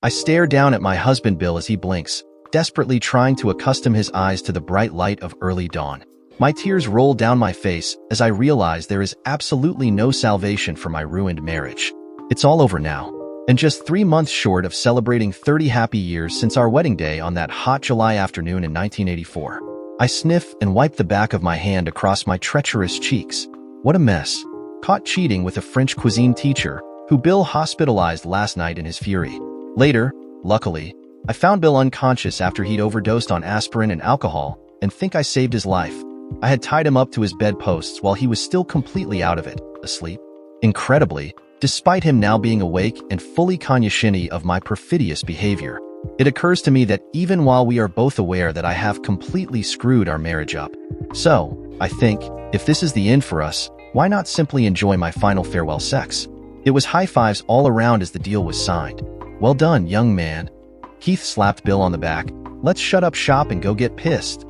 I stare down at my husband Bill as he blinks, desperately trying to accustom his eyes to the bright light of early dawn. My tears roll down my face as I realize there is absolutely no salvation for my ruined marriage. It's all over now, and just 3 months short of celebrating 30 happy years since our wedding day on that hot July afternoon in 1984. I sniff and wipe the back of my hand across my treacherous cheeks. What a mess. Caught cheating with a French cuisine teacher, who Bill hospitalized last night in his fury. Later, luckily, I found Bill unconscious after he'd overdosed on aspirin and alcohol, and think I saved his life. I had tied him up to his bedposts while he was still completely out of it, asleep. Incredibly, despite him now being awake and fully cognizant of my perfidious behavior, it occurs to me that even while we are both aware that I have completely screwed our marriage up. So, I think, if this is the end for us, why not simply enjoy my final farewell sex? It was high fives all around as the deal was signed. Well done, young man. Keith slapped Bill on the back. Let's shut up shop and go get pissed.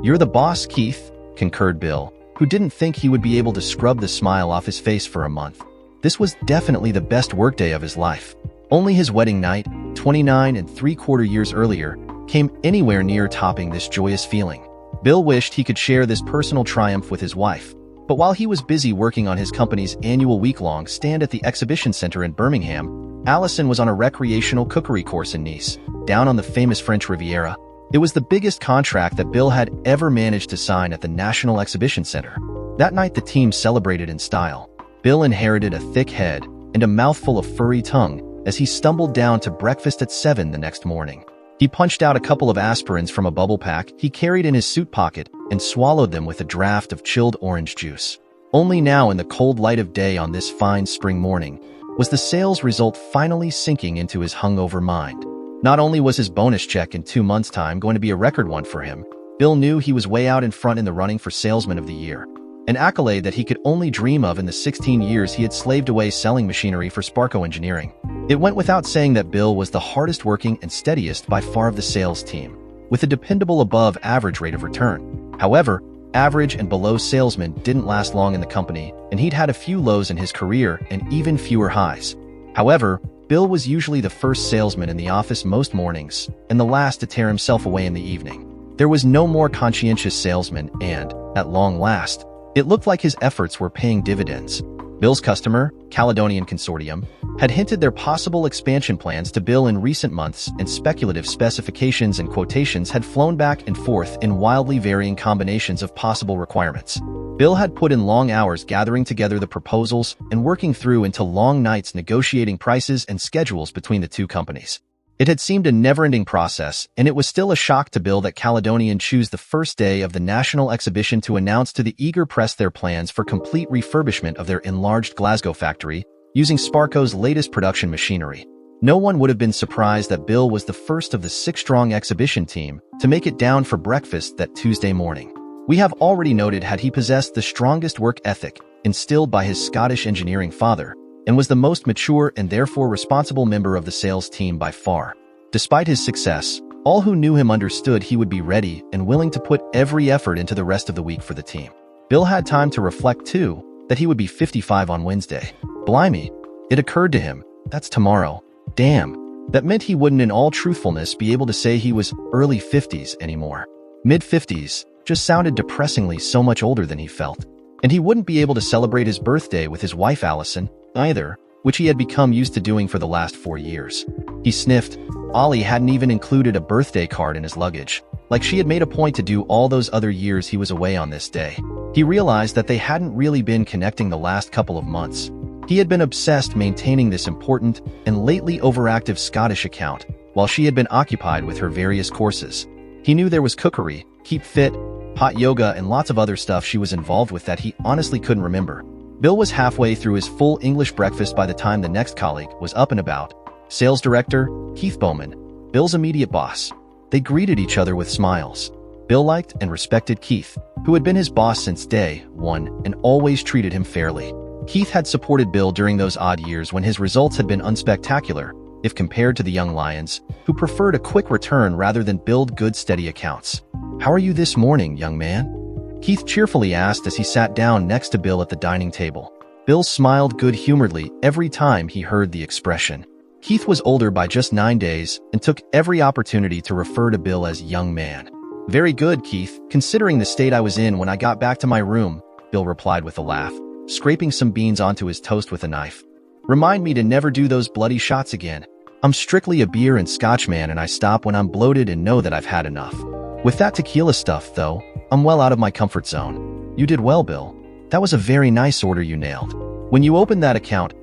You're the boss, Keith, concurred Bill, who didn't think he would be able to scrub the smile off his face for a month. This was definitely the best workday of his life. Only his wedding night, 29 3/4 years earlier, came anywhere near topping this joyous feeling. Bill wished he could share this personal triumph with his wife, but while he was busy working on his company's annual week-long stand at the exhibition center in Birmingham, Allison was on a recreational cookery course in Nice, down on the famous French Riviera. It was the biggest contract that Bill had ever managed to sign at the National Exhibition Center. That night the team celebrated in style. Bill inherited a thick head and a mouthful of furry tongue as he stumbled down to breakfast at 7 the next morning. He punched out a couple of aspirins from a bubble pack he carried in his suit pocket and swallowed them with a draft of chilled orange juice. Only now, in the cold light of day on this fine spring morning, was the sales result finally sinking into his hungover mind. Not only was his bonus check in 2 months' time going to be a record one for him, Bill knew he was way out in front in the running for Salesman of the Year, an accolade that he could only dream of in the 16 years he had slaved away selling machinery for Sparco Engineering. It went without saying that Bill was the hardest working and steadiest by far of the sales team, with a dependable above-average rate of return. However, average and below salesmen didn't last long in the company, and he'd had a few lows in his career and even fewer highs. However, Bill was usually the first salesman in the office most mornings, and the last to tear himself away in the evening. There was no more conscientious salesman, and, at long last, it looked like his efforts were paying dividends. Bill's customer, Caledonian Consortium, had hinted their possible expansion plans to Bill in recent months, and speculative specifications and quotations had flown back and forth in wildly varying combinations of possible requirements. Bill had put in long hours gathering together the proposals and working through into long nights negotiating prices and schedules between the two companies. It had seemed a never-ending process, and it was still a shock to Bill that Caledonian chose the first day of the national exhibition to announce to the eager press their plans for complete refurbishment of their enlarged Glasgow factory, using Sparco's latest production machinery. No one would have been surprised that Bill was the first of the 6-strong exhibition team to make it down for breakfast that Tuesday morning. We have already noted had he possessed the strongest work ethic instilled by his Scottish engineering father, and was the most mature and therefore responsible member of the sales team by far. Despite his success, all who knew him understood he would be ready and willing to put every effort into the rest of the week for the team. Bill had time to reflect, too, that he would be 55 on Wednesday. Blimey, it occurred to him, that's tomorrow. Damn, that meant he wouldn't in all truthfulness be able to say he was early 50s anymore. Mid-50s just sounded depressingly so much older than he felt. And he wouldn't be able to celebrate his birthday with his wife Allison, either, which he had become used to doing for the last 4 years. He sniffed. Ollie hadn't even included a birthday card in his luggage, like she had made a point to do all those other years he was away on this day. He realized that they hadn't really been connecting the last couple of months. He had been obsessed maintaining this important and lately overactive Scottish account, while she had been occupied with her various courses. He knew there was cookery, keep fit, hot yoga, and lots of other stuff she was involved with that he honestly couldn't remember. Bill was halfway through his full English breakfast by the time the next colleague was up and about. Sales director, Keith Bowman, Bill's immediate boss. They greeted each other with smiles. Bill liked and respected Keith, who had been his boss since day one and always treated him fairly. Keith had supported Bill during those odd years when his results had been unspectacular, if compared to the young lions, who preferred a quick return rather than build good steady accounts. "How are you this morning, young man?" Keith cheerfully asked as he sat down next to Bill at the dining table. Bill smiled good-humoredly every time he heard the expression. Keith was older by just 9 days and took every opportunity to refer to Bill as young man. Very good, Keith, considering the state I was in when I got back to my room, Bill replied with a laugh, scraping some beans onto his toast with a knife. Remind me to never do those bloody shots again. I'm strictly a beer and scotch man, and I stop when I'm bloated and know that I've had enough. With that tequila stuff, though, I'm well out of my comfort zone. You did well, Bill. That was a very nice order you nailed. When you opened that account,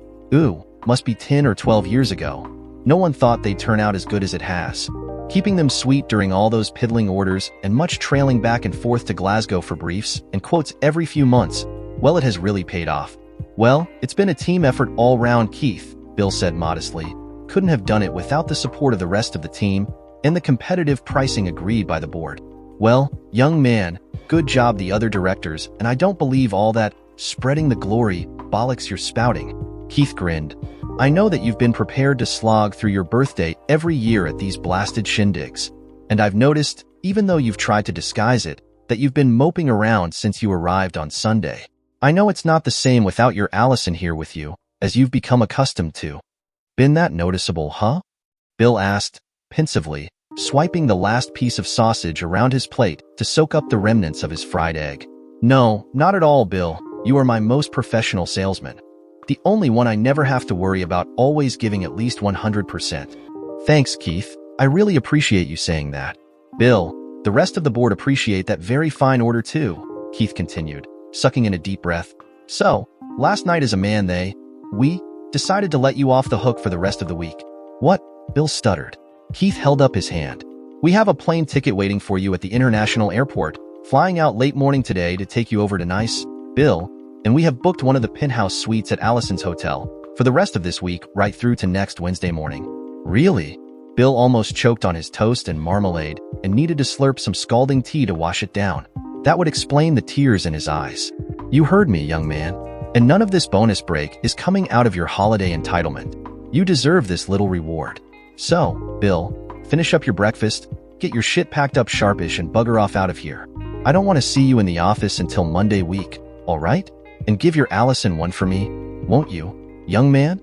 must be 10 or 12 years ago. No one thought they'd turn out as good as it has. Keeping them sweet during all those piddling orders and much trailing back and forth to Glasgow for briefs and quotes every few months, well, it has really paid off. Well, it's been a team effort all round, Keith, Bill said modestly. Couldn't have done it without the support of the rest of the team and the competitive pricing agreed by the board. Well, young man, good job the other directors, and I don't believe all that spreading the glory bollocks you're spouting. Keith grinned. I know that you've been prepared to slog through your birthday every year at these blasted shindigs. And I've noticed, even though you've tried to disguise it, that you've been moping around since you arrived on Sunday. I know it's not the same without your Allison here with you, as you've become accustomed to. Been that noticeable, huh? Bill asked, pensively, swiping the last piece of sausage around his plate to soak up the remnants of his fried egg. No, not at all, Bill. You are my most professional salesman. The only one I never have to worry about, always giving at least 100%. Thanks, Keith. I really appreciate you saying that. Bill, the rest of the board appreciate that very fine order too, Keith continued, sucking in a deep breath. So, last night as a man we decided to let you off the hook for the rest of the week. What? Bill stuttered. Keith held up his hand. We have a plane ticket waiting for you at the international airport, flying out late morning today to take you over to Nice, Bill, and we have booked one of the penthouse suites at Allison's hotel for the rest of this week right through to next Wednesday morning. Really? Bill almost choked on his toast and marmalade and needed to slurp some scalding tea to wash it down. That would explain the tears in his eyes. You heard me, young man. And none of this bonus break is coming out of your holiday entitlement. You deserve this little reward. So, Bill, finish up your breakfast, get your shit packed up sharpish and bugger off out of here. I don't want to see you in the office until Monday week, all right? And give your Allison one for me, won't you, young man?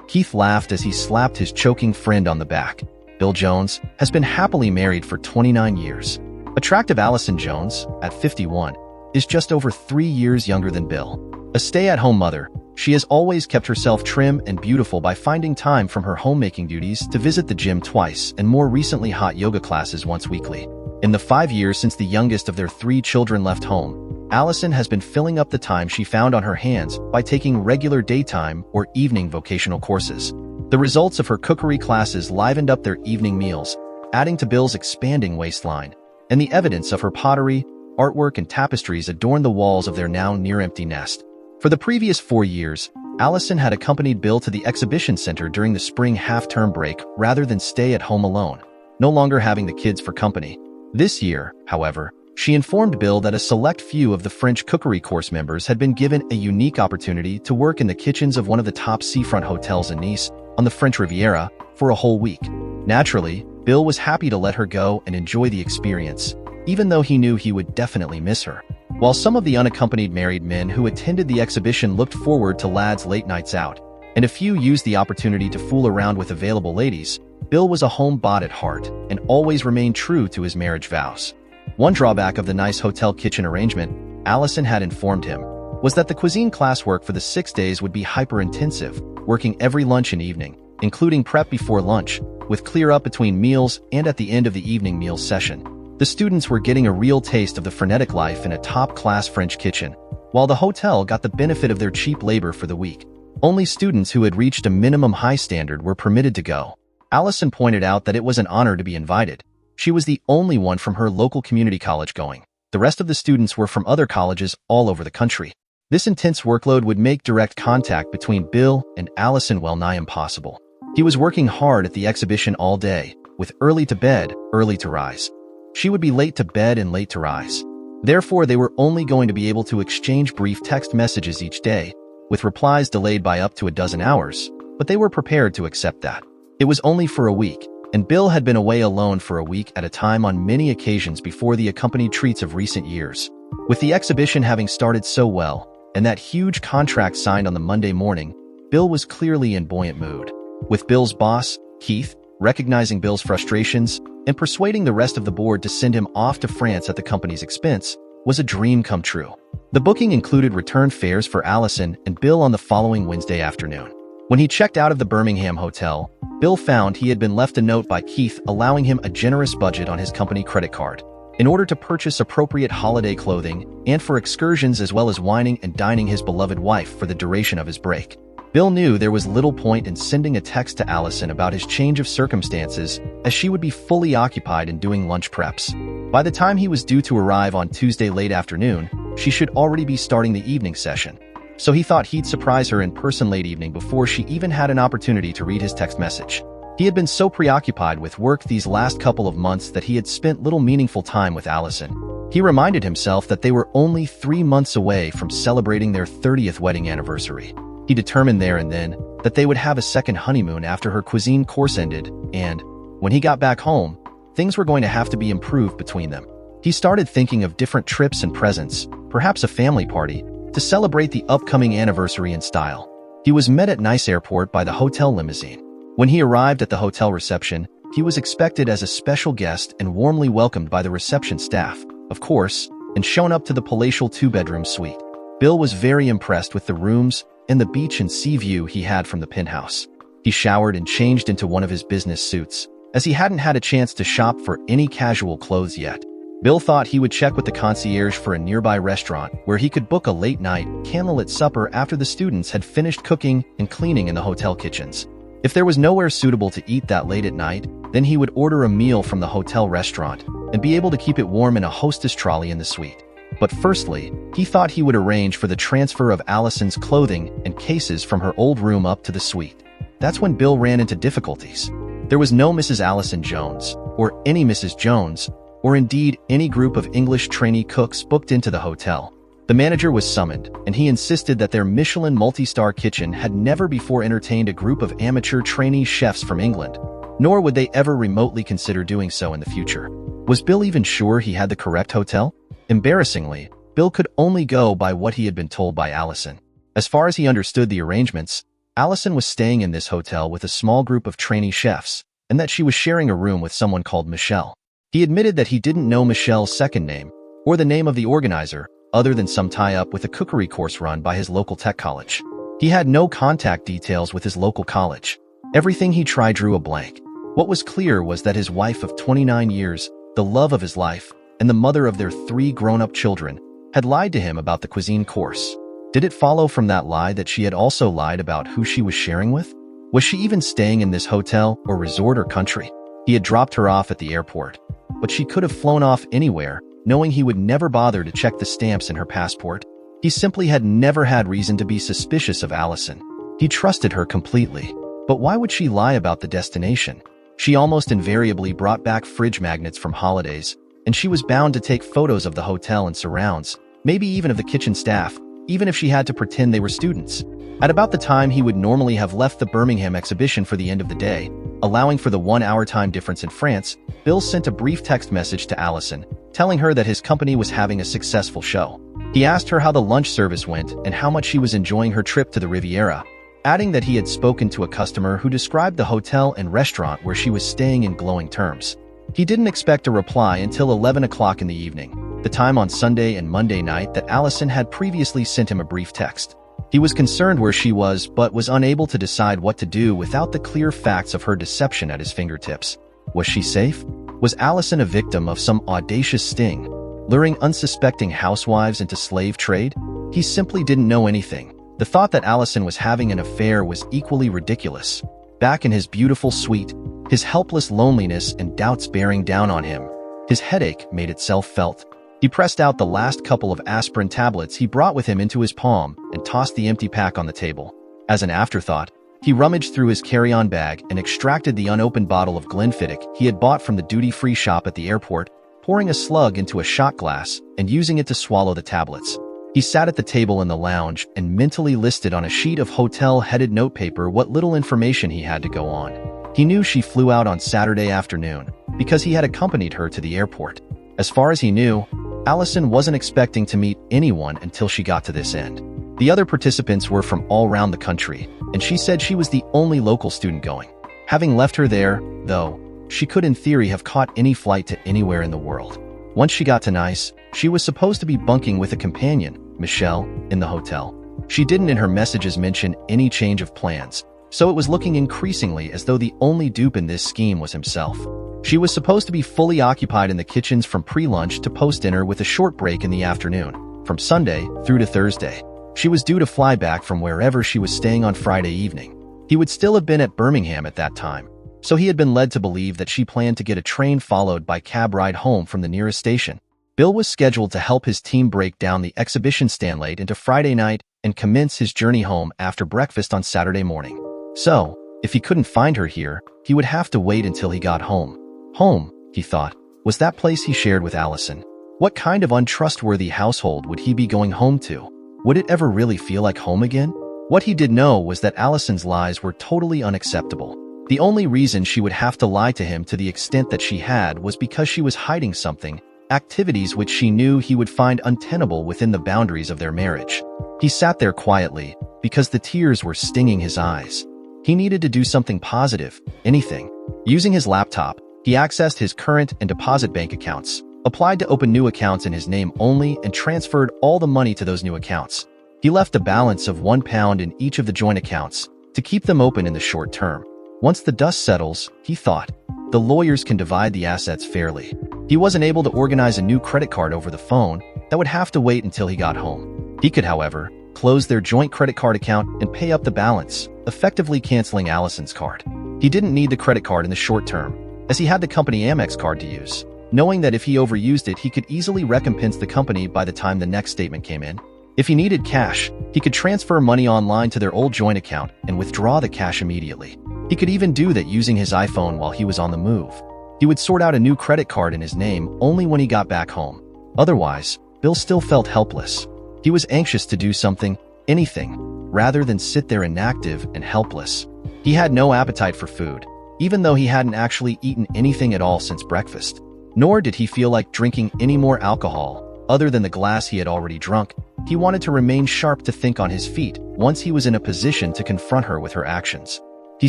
Keith laughed as he slapped his choking friend on the back. Bill Jones has been happily married for 29 years. Attractive Allison Jones, at 51, is just over 3 years younger than Bill. A stay-at-home mother, she has always kept herself trim and beautiful by finding time from her homemaking duties to visit the gym twice and more recently hot yoga classes once weekly. In the 5 years since the youngest of their 3 children left home, Allison has been filling up the time she found on her hands by taking regular daytime or evening vocational courses. The results of her cookery classes livened up their evening meals, adding to Bill's expanding waistline, and the evidence of her pottery, artwork, and tapestries adorned the walls of their now near-empty nest. For the previous 4 years, Allison had accompanied Bill to the exhibition center during the spring half-term break rather than stay at home alone, no longer having the kids for company. This year, however, she informed Bill that a select few of the French cookery course members had been given a unique opportunity to work in the kitchens of one of the top seafront hotels in Nice, on the French Riviera, for a whole week. Naturally, Bill was happy to let her go and enjoy the experience, even though he knew he would definitely miss her. While some of the unaccompanied married men who attended the exhibition looked forward to lads' late nights out, and a few used the opportunity to fool around with available ladies, Bill was a homebody at heart and always remained true to his marriage vows. One drawback of the nice hotel kitchen arrangement, Allison had informed him, was that the cuisine classwork for the 6 days would be hyper-intensive, working every lunch and evening, including prep before lunch, with clear-up between meals and at the end of the evening meals session. The students were getting a real taste of the frenetic life in a top-class French kitchen, while the hotel got the benefit of their cheap labor for the week. Only students who had reached a minimum high standard were permitted to go. Allison pointed out that it was an honor to be invited. She was the only one from her local community college going. The rest of the students were from other colleges all over the country. This intense workload would make direct contact between Bill and Allison well nigh impossible. He was working hard at the exhibition all day, with early to bed, early to rise. She would be late to bed and late to rise. Therefore, they were only going to be able to exchange brief text messages each day, with replies delayed by up to a dozen hours, but they were prepared to accept that. It was only for a week, and Bill had been away alone for a week at a time on many occasions before the accompanied treats of recent years. With the exhibition having started so well, and that huge contract signed on the Monday morning, Bill was clearly in buoyant mood. with Bill's boss, Keith, recognizing Bill's frustrations and persuading the rest of the board to send him off to France at the company's expense, was a dream come true. The booking included return fares for Allison and Bill on the following Wednesday afternoon. When he checked out of the Birmingham hotel, Bill found he had been left a note by Keith allowing him a generous budget on his company credit card in order to purchase appropriate holiday clothing and for excursions as well as wining and dining his beloved wife for the duration of his break. Bill knew there was little point in sending a text to Allison about his change of circumstances, as she would be fully occupied in doing lunch preps. By the time he was due to arrive on Tuesday late afternoon, she should already be starting the evening session. So he thought he'd surprise her in person late evening before she even had an opportunity to read his text message. He had been so preoccupied with work these last couple of months that he had spent little meaningful time with Allison. He reminded himself that they were only 3 months away from celebrating their 30th wedding anniversary. He determined there and then that they would have a second honeymoon after her cuisine course ended, and, when he got back home, things were going to have to be improved between them. He started thinking of different trips and presents, perhaps a family party, to celebrate the upcoming anniversary in style. He was met at Nice Airport by the hotel limousine. When he arrived at the hotel reception, he was expected as a special guest and warmly welcomed by the reception staff, of course, and shown up to the palatial 2-bedroom suite. Bill was very impressed with the rooms and the beach and sea view he had from the penthouse. He showered and changed into one of his business suits, as he hadn't had a chance to shop for any casual clothes yet. Bill thought he would check with the concierge for a nearby restaurant where he could book a late-night, candlelit supper after the students had finished cooking and cleaning in the hotel kitchens. If there was nowhere suitable to eat that late at night, then he would order a meal from the hotel restaurant and be able to keep it warm in a hostess trolley in the suite. But firstly, he thought he would arrange for the transfer of Allison's clothing and cases from her old room up to the suite. That's when Bill ran into difficulties. There was no Mrs. Allison Jones, or any Mrs. Jones, or indeed any group of English trainee cooks booked into the hotel. The manager was summoned, and he insisted that their Michelin multi-star kitchen had never before entertained a group of amateur trainee chefs from England, nor would they ever remotely consider doing so in the future. Was Bill even sure he had the correct hotel? Embarrassingly, Bill could only go by what he had been told by Allison. As far as he understood the arrangements, Allison was staying in this hotel with a small group of trainee chefs, and that she was sharing a room with someone called Michelle. He admitted that he didn't know Michelle's second name, or the name of the organizer, other than some tie-up with a cookery course run by his local tech college. He had no contact details with his local college. Everything he tried drew a blank. What was clear was that his wife of 29 years, the love of his life, and the mother of their 3 grown-up children, had lied to him about the cuisine course. Did it follow from that lie that she had also lied about who she was sharing with? Was she even staying in this hotel or resort or country? He had dropped her off at the airport, but she could have flown off anywhere, knowing he would never bother to check the stamps in her passport. He simply had never had reason to be suspicious of Allison. He trusted her completely. But why would she lie about the destination? She almost invariably brought back fridge magnets from holidays, and she was bound to take photos of the hotel and surrounds, maybe even of the kitchen staff, even if she had to pretend they were students. At about the time he would normally have left the Birmingham exhibition for the end of the day, allowing for the 1-hour time difference in France, Bill sent a brief text message to Allison, telling her that his company was having a successful show. He asked her how the lunch service went and how much she was enjoying her trip to the Riviera, adding that he had spoken to a customer who described the hotel and restaurant where she was staying in glowing terms. He didn't expect a reply until 11 o'clock in the evening, the time on Sunday and Monday night that Allison had previously sent him a brief text. He was concerned where she was, but was unable to decide what to do without the clear facts of her deception at his fingertips. Was she safe? Was Allison a victim of some audacious sting, luring unsuspecting housewives into slave trade? He simply didn't know anything. The thought that Allison was having an affair was equally ridiculous. Back in his beautiful suite, his helpless loneliness and doubts bearing down on him, his headache made itself felt. He pressed out the last couple of aspirin tablets he brought with him into his palm and tossed the empty pack on the table. As an afterthought, he rummaged through his carry-on bag and extracted the unopened bottle of Glenfiddich he had bought from the duty-free shop at the airport, pouring a slug into a shot glass and using it to swallow the tablets. He sat at the table in the lounge and mentally listed on a sheet of hotel-headed notepaper what little information he had to go on. He knew she flew out on Saturday afternoon because he had accompanied her to the airport. As far as he knew, Allison wasn't expecting to meet anyone until she got to this end. The other participants were from all around the country, and she said she was the only local student going. Having left her there, though, she could in theory have caught any flight to anywhere in the world. Once she got to Nice, she was supposed to be bunking with a companion, Michelle, in the hotel. She didn't in her messages mention any change of plans, so it was looking increasingly as though the only dupe in this scheme was himself. She was supposed to be fully occupied in the kitchens from pre-lunch to post-dinner with a short break in the afternoon, from Sunday through to Thursday. She was due to fly back from wherever she was staying on Friday evening. He would still have been at Birmingham at that time, so he had been led to believe that she planned to get a train followed by cab ride home from the nearest station. Bill was scheduled to help his team break down the exhibition stand late into Friday night and commence his journey home after breakfast on Saturday morning. So, if he couldn't find her here, he would have to wait until he got home. Home, he thought, was that place he shared with Allison. What kind of untrustworthy household would he be going home to? Would it ever really feel like home again? What he did know was that Allison's lies were totally unacceptable. The only reason she would have to lie to him to the extent that she had was because she was hiding something, activities which she knew he would find untenable within the boundaries of their marriage. He sat there quietly, because the tears were stinging his eyes. He needed to do something positive, anything. Using his laptop, he accessed his current and deposit bank accounts, applied to open new accounts in his name only, and transferred all the money to those new accounts. He left a balance of £1 in each of the joint accounts to keep them open in the short term. Once the dust settles, he thought, the lawyers can divide the assets fairly. He wasn't able to organize a new credit card over the phone. That would have to wait until he got home. He could, however, close their joint credit card account and pay up the balance, effectively canceling Allison's card. He didn't need the credit card in the short term, as he had the company Amex card to use, knowing that if he overused it, he could easily recompense the company by the time the next statement came in. If he needed cash, he could transfer money online to their old joint account and withdraw the cash immediately. He could even do that using his iPhone while he was on the move. He would sort out a new credit card in his name only when he got back home. Otherwise, Bill still felt helpless. He was anxious to do something, anything, rather than sit there inactive and helpless. He had no appetite for food, even though he hadn't actually eaten anything at all since breakfast. Nor did he feel like drinking any more alcohol, other than the glass he had already drunk. He wanted to remain sharp to think on his feet once he was in a position to confront her with her actions. He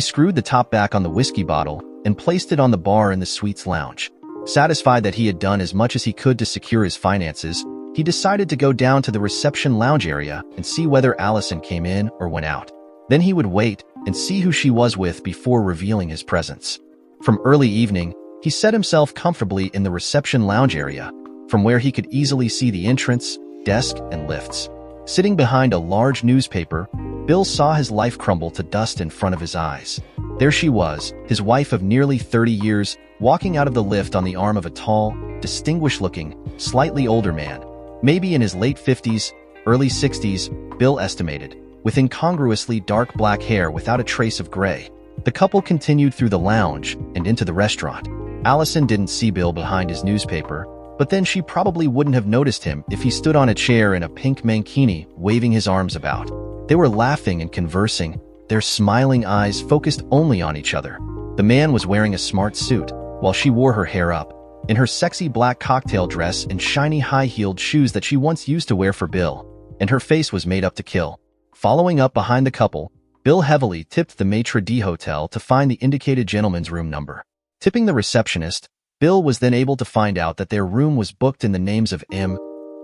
screwed the top back on the whiskey bottle and placed it on the bar in the suite's lounge. Satisfied that he had done as much as he could to secure his finances, he decided to go down to the reception lounge area and see whether Allison came in or went out. Then he would wait and see who she was with before revealing his presence. From early evening, he set himself comfortably in the reception lounge area, from where he could easily see the entrance, desk, and lifts. Sitting behind a large newspaper, Bill saw his life crumble to dust in front of his eyes. There she was, his wife of nearly 30 years, walking out of the lift on the arm of a tall, distinguished-looking, slightly older man, maybe in his late 50s, early 60s, Bill estimated, with incongruously dark black hair without a trace of gray. The couple continued through the lounge and into the restaurant. Allison didn't see Bill behind his newspaper, but then she probably wouldn't have noticed him if he stood on a chair in a pink mankini, waving his arms about. They were laughing and conversing, their smiling eyes focused only on each other. The man was wearing a smart suit, while she wore her hair up, in her sexy black cocktail dress and shiny high-heeled shoes that she once used to wear for Bill, and her face was made up to kill. Following up behind the couple, Bill heavily tipped the maitre d' hotel to find the indicated gentleman's room number. Tipping the receptionist, Bill was then able to find out that their room was booked in the names of M.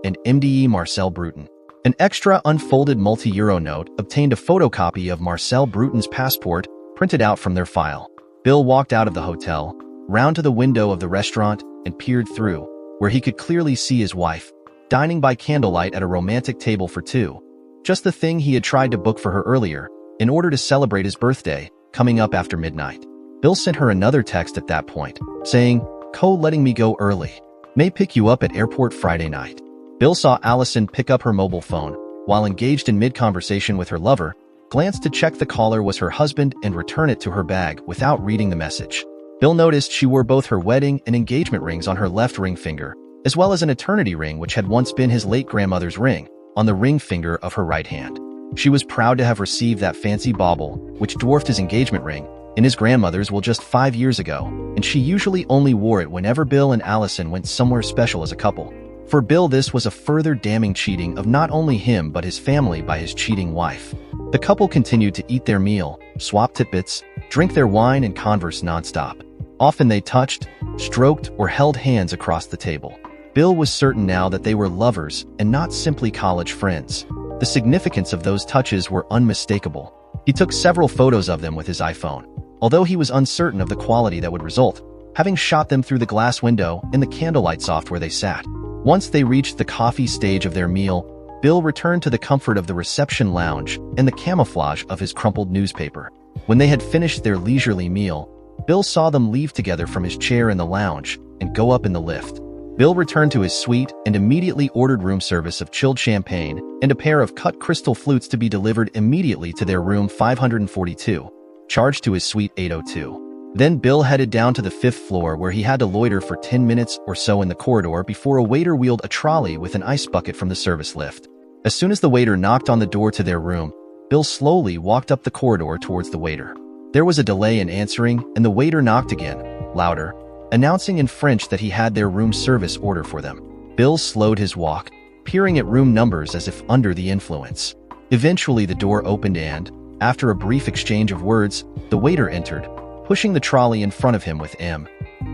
and MDE Marcel Bruton. An extra unfolded multi-euro note obtained a photocopy of Marcel Bruton's passport printed out from their file. Bill walked out of the hotel, round to the window of the restaurant, and peered through, where he could clearly see his wife, dining by candlelight at a romantic table for two. Just the thing he had tried to book for her earlier, in order to celebrate his birthday, coming up after midnight. Bill sent her another text at that point, saying, letting me go early. May pick you up at airport Friday night. Bill saw Allison pick up her mobile phone, while engaged in mid-conversation with her lover, glanced to check the caller was her husband and return it to her bag without reading the message. Bill noticed she wore both her wedding and engagement rings on her left ring finger, as well as an eternity ring which had once been his late grandmother's ring, on the ring finger of her right hand. She was proud to have received that fancy bauble, which dwarfed his engagement ring, in his grandmother's just 5 years ago, and she usually only wore it whenever Bill and Allison went somewhere special as a couple. For Bill, this was a further damning cheating of not only him but his family by his cheating wife. The couple continued to eat their meal, swap tidbits, drink their wine, and converse nonstop. Often they touched, stroked, or held hands across the table. Bill was certain now that they were lovers and not simply college friends. The significance of those touches were unmistakable. He took several photos of them with his iPhone, although he was uncertain of the quality that would result, having shot them through the glass window in the candlelight soft where they sat. Once they reached the coffee stage of their meal, Bill returned to the comfort of the reception lounge and the camouflage of his crumpled newspaper. When they had finished their leisurely meal, Bill saw them leave together from his chair in the lounge and go up in the lift. Bill returned to his suite and immediately ordered room service of chilled champagne and a pair of cut crystal flutes to be delivered immediately to their room 542, charged to his suite 802. Then Bill headed down to the 5th floor where he had to loiter for 10 minutes or so in the corridor before a waiter wheeled a trolley with an ice bucket from the service lift. As soon as the waiter knocked on the door to their room, Bill slowly walked up the corridor towards the waiter. There was a delay in answering, and the waiter knocked again, louder, announcing in French that he had their room service order for them. Bill slowed his walk, peering at room numbers as if under the influence. Eventually the door opened and, after a brief exchange of words, the waiter entered, pushing the trolley in front of him with M.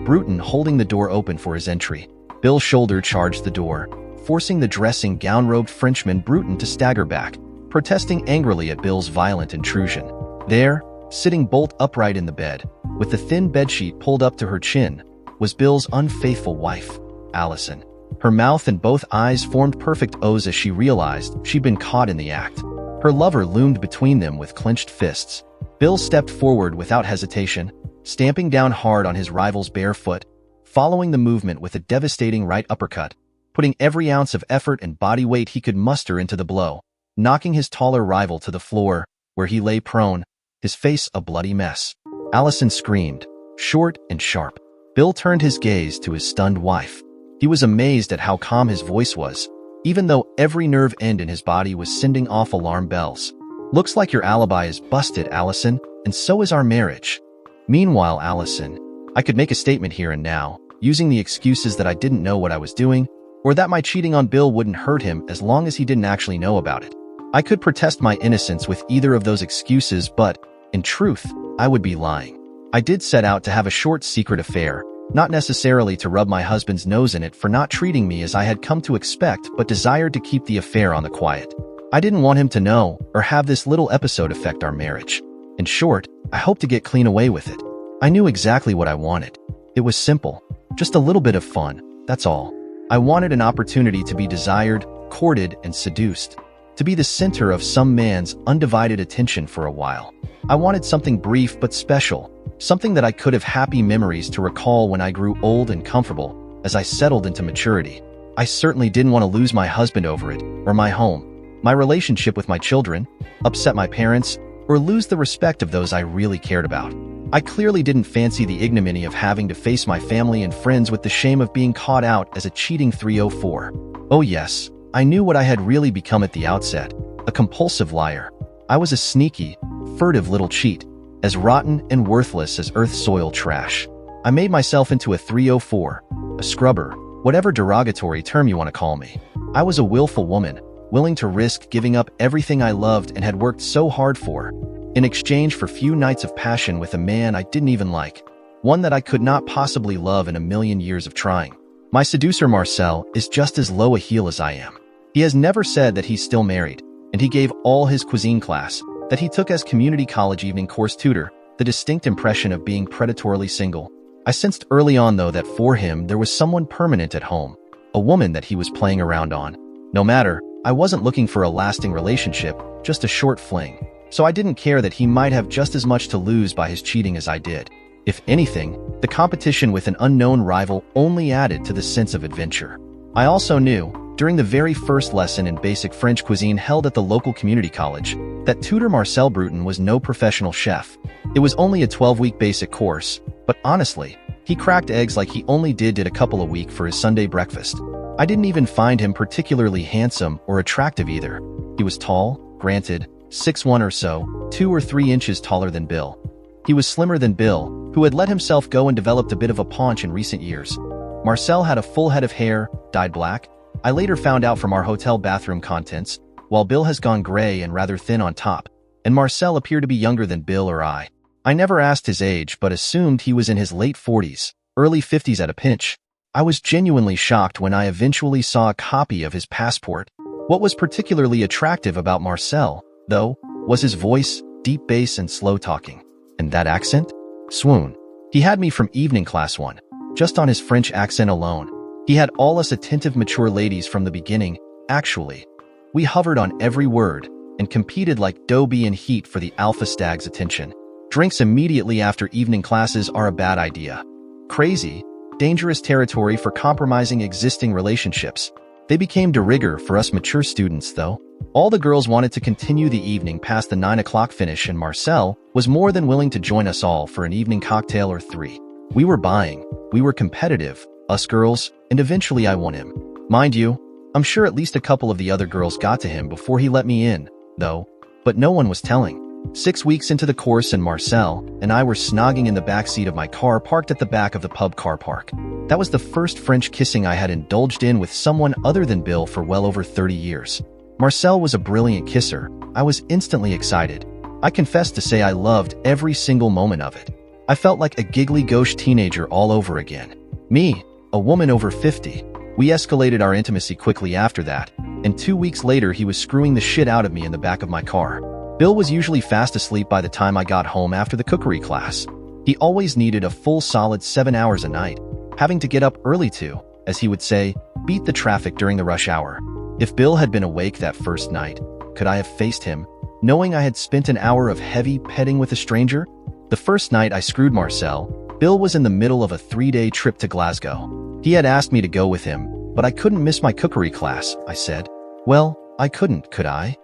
Bruton holding the door open for his entry. Bill's shoulder charged the door, forcing the dressing gown-robed Frenchman Bruton to stagger back, protesting angrily at Bill's violent intrusion. There, sitting bolt upright in the bed, with the thin bedsheet pulled up to her chin, was Bill's unfaithful wife, Allison. Her mouth and both eyes formed perfect O's as she realized she'd been caught in the act. Her lover loomed between them with clenched fists. Bill stepped forward without hesitation, stamping down hard on his rival's bare foot, following the movement with a devastating right uppercut, putting every ounce of effort and body weight he could muster into the blow, knocking his taller rival to the floor, where he lay prone, his face a bloody mess. Allison screamed, short and sharp. Bill turned his gaze to his stunned wife. He was amazed at how calm his voice was, even though every nerve end in his body was sending off alarm bells. "Looks like your alibi is busted, Allison, and so is our marriage." Meanwhile, Allison, "I could make a statement here and now, using the excuses that I didn't know what I was doing, or that my cheating on Bill wouldn't hurt him as long as he didn't actually know about it. I could protest my innocence with either of those excuses, but, in truth, I would be lying. I did set out to have a short secret affair, not necessarily to rub my husband's nose in it for not treating me as I had come to expect, but desired to keep the affair on the quiet. I didn't want him to know or have this little episode affect our marriage. In short, I hoped to get clean away with it. I knew exactly what I wanted. It was simple, just a little bit of fun, that's all. I wanted an opportunity to be desired, courted, and seduced, to be the center of some man's undivided attention for a while. I wanted something brief but special, something that I could have happy memories to recall when I grew old and comfortable, as I settled into maturity. I certainly didn't want to lose my husband over it, or my home, my relationship with my children, upset my parents, or lose the respect of those I really cared about. I clearly didn't fancy the ignominy of having to face my family and friends with the shame of being caught out as a cheating 304. Oh yes, I knew what I had really become at the outset, a compulsive liar. I was a sneaky, furtive little cheat, as rotten and worthless as earth soil trash. I made myself into a 304, a scrubber, whatever derogatory term you want to call me. I was a willful woman, willing to risk giving up everything I loved and had worked so hard for, in exchange for few nights of passion with a man I didn't even like, one that I could not possibly love in a million years of trying. My seducer Marcel is just as low a heel as I am. He has never said that he's still married, and he gave all his cuisine class, that he took as community college evening course tutor, the distinct impression of being predatorily single. I sensed early on, though, that for him there was someone permanent at home, a woman that he was playing around on. No matter, I wasn't looking for a lasting relationship, just a short fling. So I didn't care that he might have just as much to lose by his cheating as I did. If anything, the competition with an unknown rival only added to the sense of adventure. I also knew, during the very first lesson in basic French cuisine held at the local community college, that tutor Marcel Bruton was no professional chef. It was only a 12-week basic course, but honestly, he cracked eggs like he only did a couple a week for his Sunday breakfast. I didn't even find him particularly handsome or attractive either. He was tall, granted, 6'1" or so, 2 or 3 inches taller than Bill. He was slimmer than Bill, who had let himself go and developed a bit of a paunch in recent years. Marcel had a full head of hair, dyed black. I later found out from our hotel bathroom contents, while Bill has gone gray and rather thin on top, and Marcel appeared to be younger than Bill or I. I never asked his age but assumed he was in his late 40s, early 50s at a pinch. I was genuinely shocked when I eventually saw a copy of his passport. What was particularly attractive about Marcel, though, was his voice, deep bass and slow talking. And that accent? Swoon. He had me from evening class 1, just on his French accent alone. He had all us attentive mature ladies from the beginning, actually. We hovered on every word and competed like Dobie and Heat for the alpha stag's attention. Drinks immediately after evening classes are a bad idea. Crazy, dangerous territory for compromising existing relationships. They became de rigueur for us mature students, though. All the girls wanted to continue the evening past the 9 o'clock finish, and Marcel was more than willing to join us all for an evening cocktail or 3. We were buying, we were competitive, us girls, and eventually I won him. Mind you, I'm sure at least a couple of the other girls got to him before he let me in, though, but no one was telling. 6 weeks into the course and Marcel and I were snogging in the backseat of my car parked at the back of the pub car park. That was the first French kissing I had indulged in with someone other than Bill for well over 30 years. Marcel was a brilliant kisser. I was instantly excited. I confess to say I loved every single moment of it. I felt like a giggly gauche teenager all over again. Me, a woman over 50. We escalated our intimacy quickly after that, and 2 weeks later he was screwing the shit out of me in the back of my car. Bill was usually fast asleep by the time I got home after the cookery class. He always needed a full solid 7 hours a night, having to get up early to, as he would say, beat the traffic during the rush hour. If Bill had been awake that first night, could I have faced him, knowing I had spent an hour of heavy petting with a stranger? The first night I screwed Marcel, Bill was in the middle of a 3-day trip to Glasgow. He had asked me to go with him, but I couldn't miss my cookery class, I said. Well, I couldn't, could I?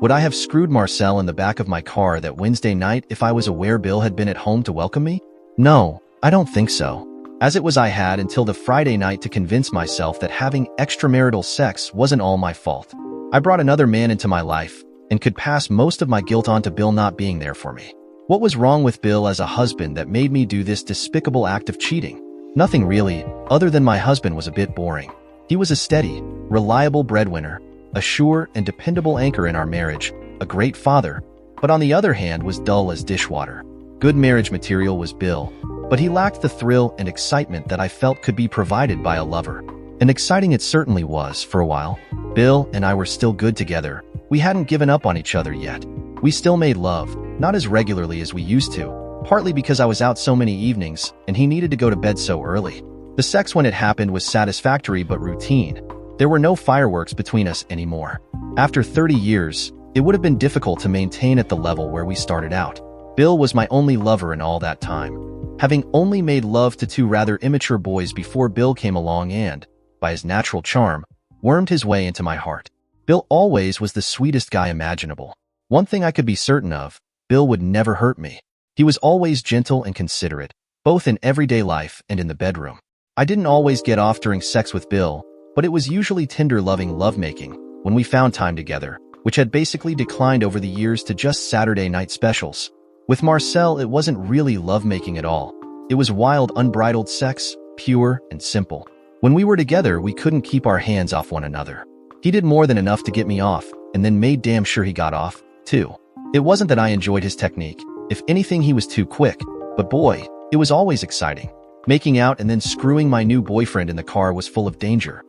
Would I have screwed Marcel in the back of my car that Wednesday night if I was aware Bill had been at home to welcome me? No, I don't think so. As it was, I had until the Friday night to convince myself that having extramarital sex wasn't all my fault. I brought another man into my life and could pass most of my guilt on to Bill not being there for me. What was wrong with Bill as a husband that made me do this despicable act of cheating? Nothing really, other than my husband was a bit boring. He was a steady, reliable breadwinner, a sure and dependable anchor in our marriage, a great father, but on the other hand was dull as dishwater. Good marriage material was Bill, but he lacked the thrill and excitement that I felt could be provided by a lover. And exciting it certainly was for a while. Bill and I were still good together. We hadn't given up on each other yet. We still made love, not as regularly as we used to, partly because I was out so many evenings and he needed to go to bed so early. The sex when it happened was satisfactory but routine. There were no fireworks between us anymore. After 30 years, it would have been difficult to maintain at the level where we started out. Bill was my only lover in all that time. Having only made love to 2 rather immature boys before Bill came along and, by his natural charm, wormed his way into my heart. Bill always was the sweetest guy imaginable. One thing I could be certain of, Bill would never hurt me. He was always gentle and considerate, both in everyday life and in the bedroom. I didn't always get off during sex with Bill, but it was usually tender loving lovemaking when we found time together, which had basically declined over the years to just Saturday night specials. With Marcel, it wasn't really lovemaking at all. It was wild, unbridled sex, pure and simple. When we were together, we couldn't keep our hands off one another. He did more than enough to get me off, and then made damn sure he got off, too. It wasn't that I enjoyed his technique. If anything, he was too quick, but boy, it was always exciting. Making out and then screwing my new boyfriend in the car was full of danger,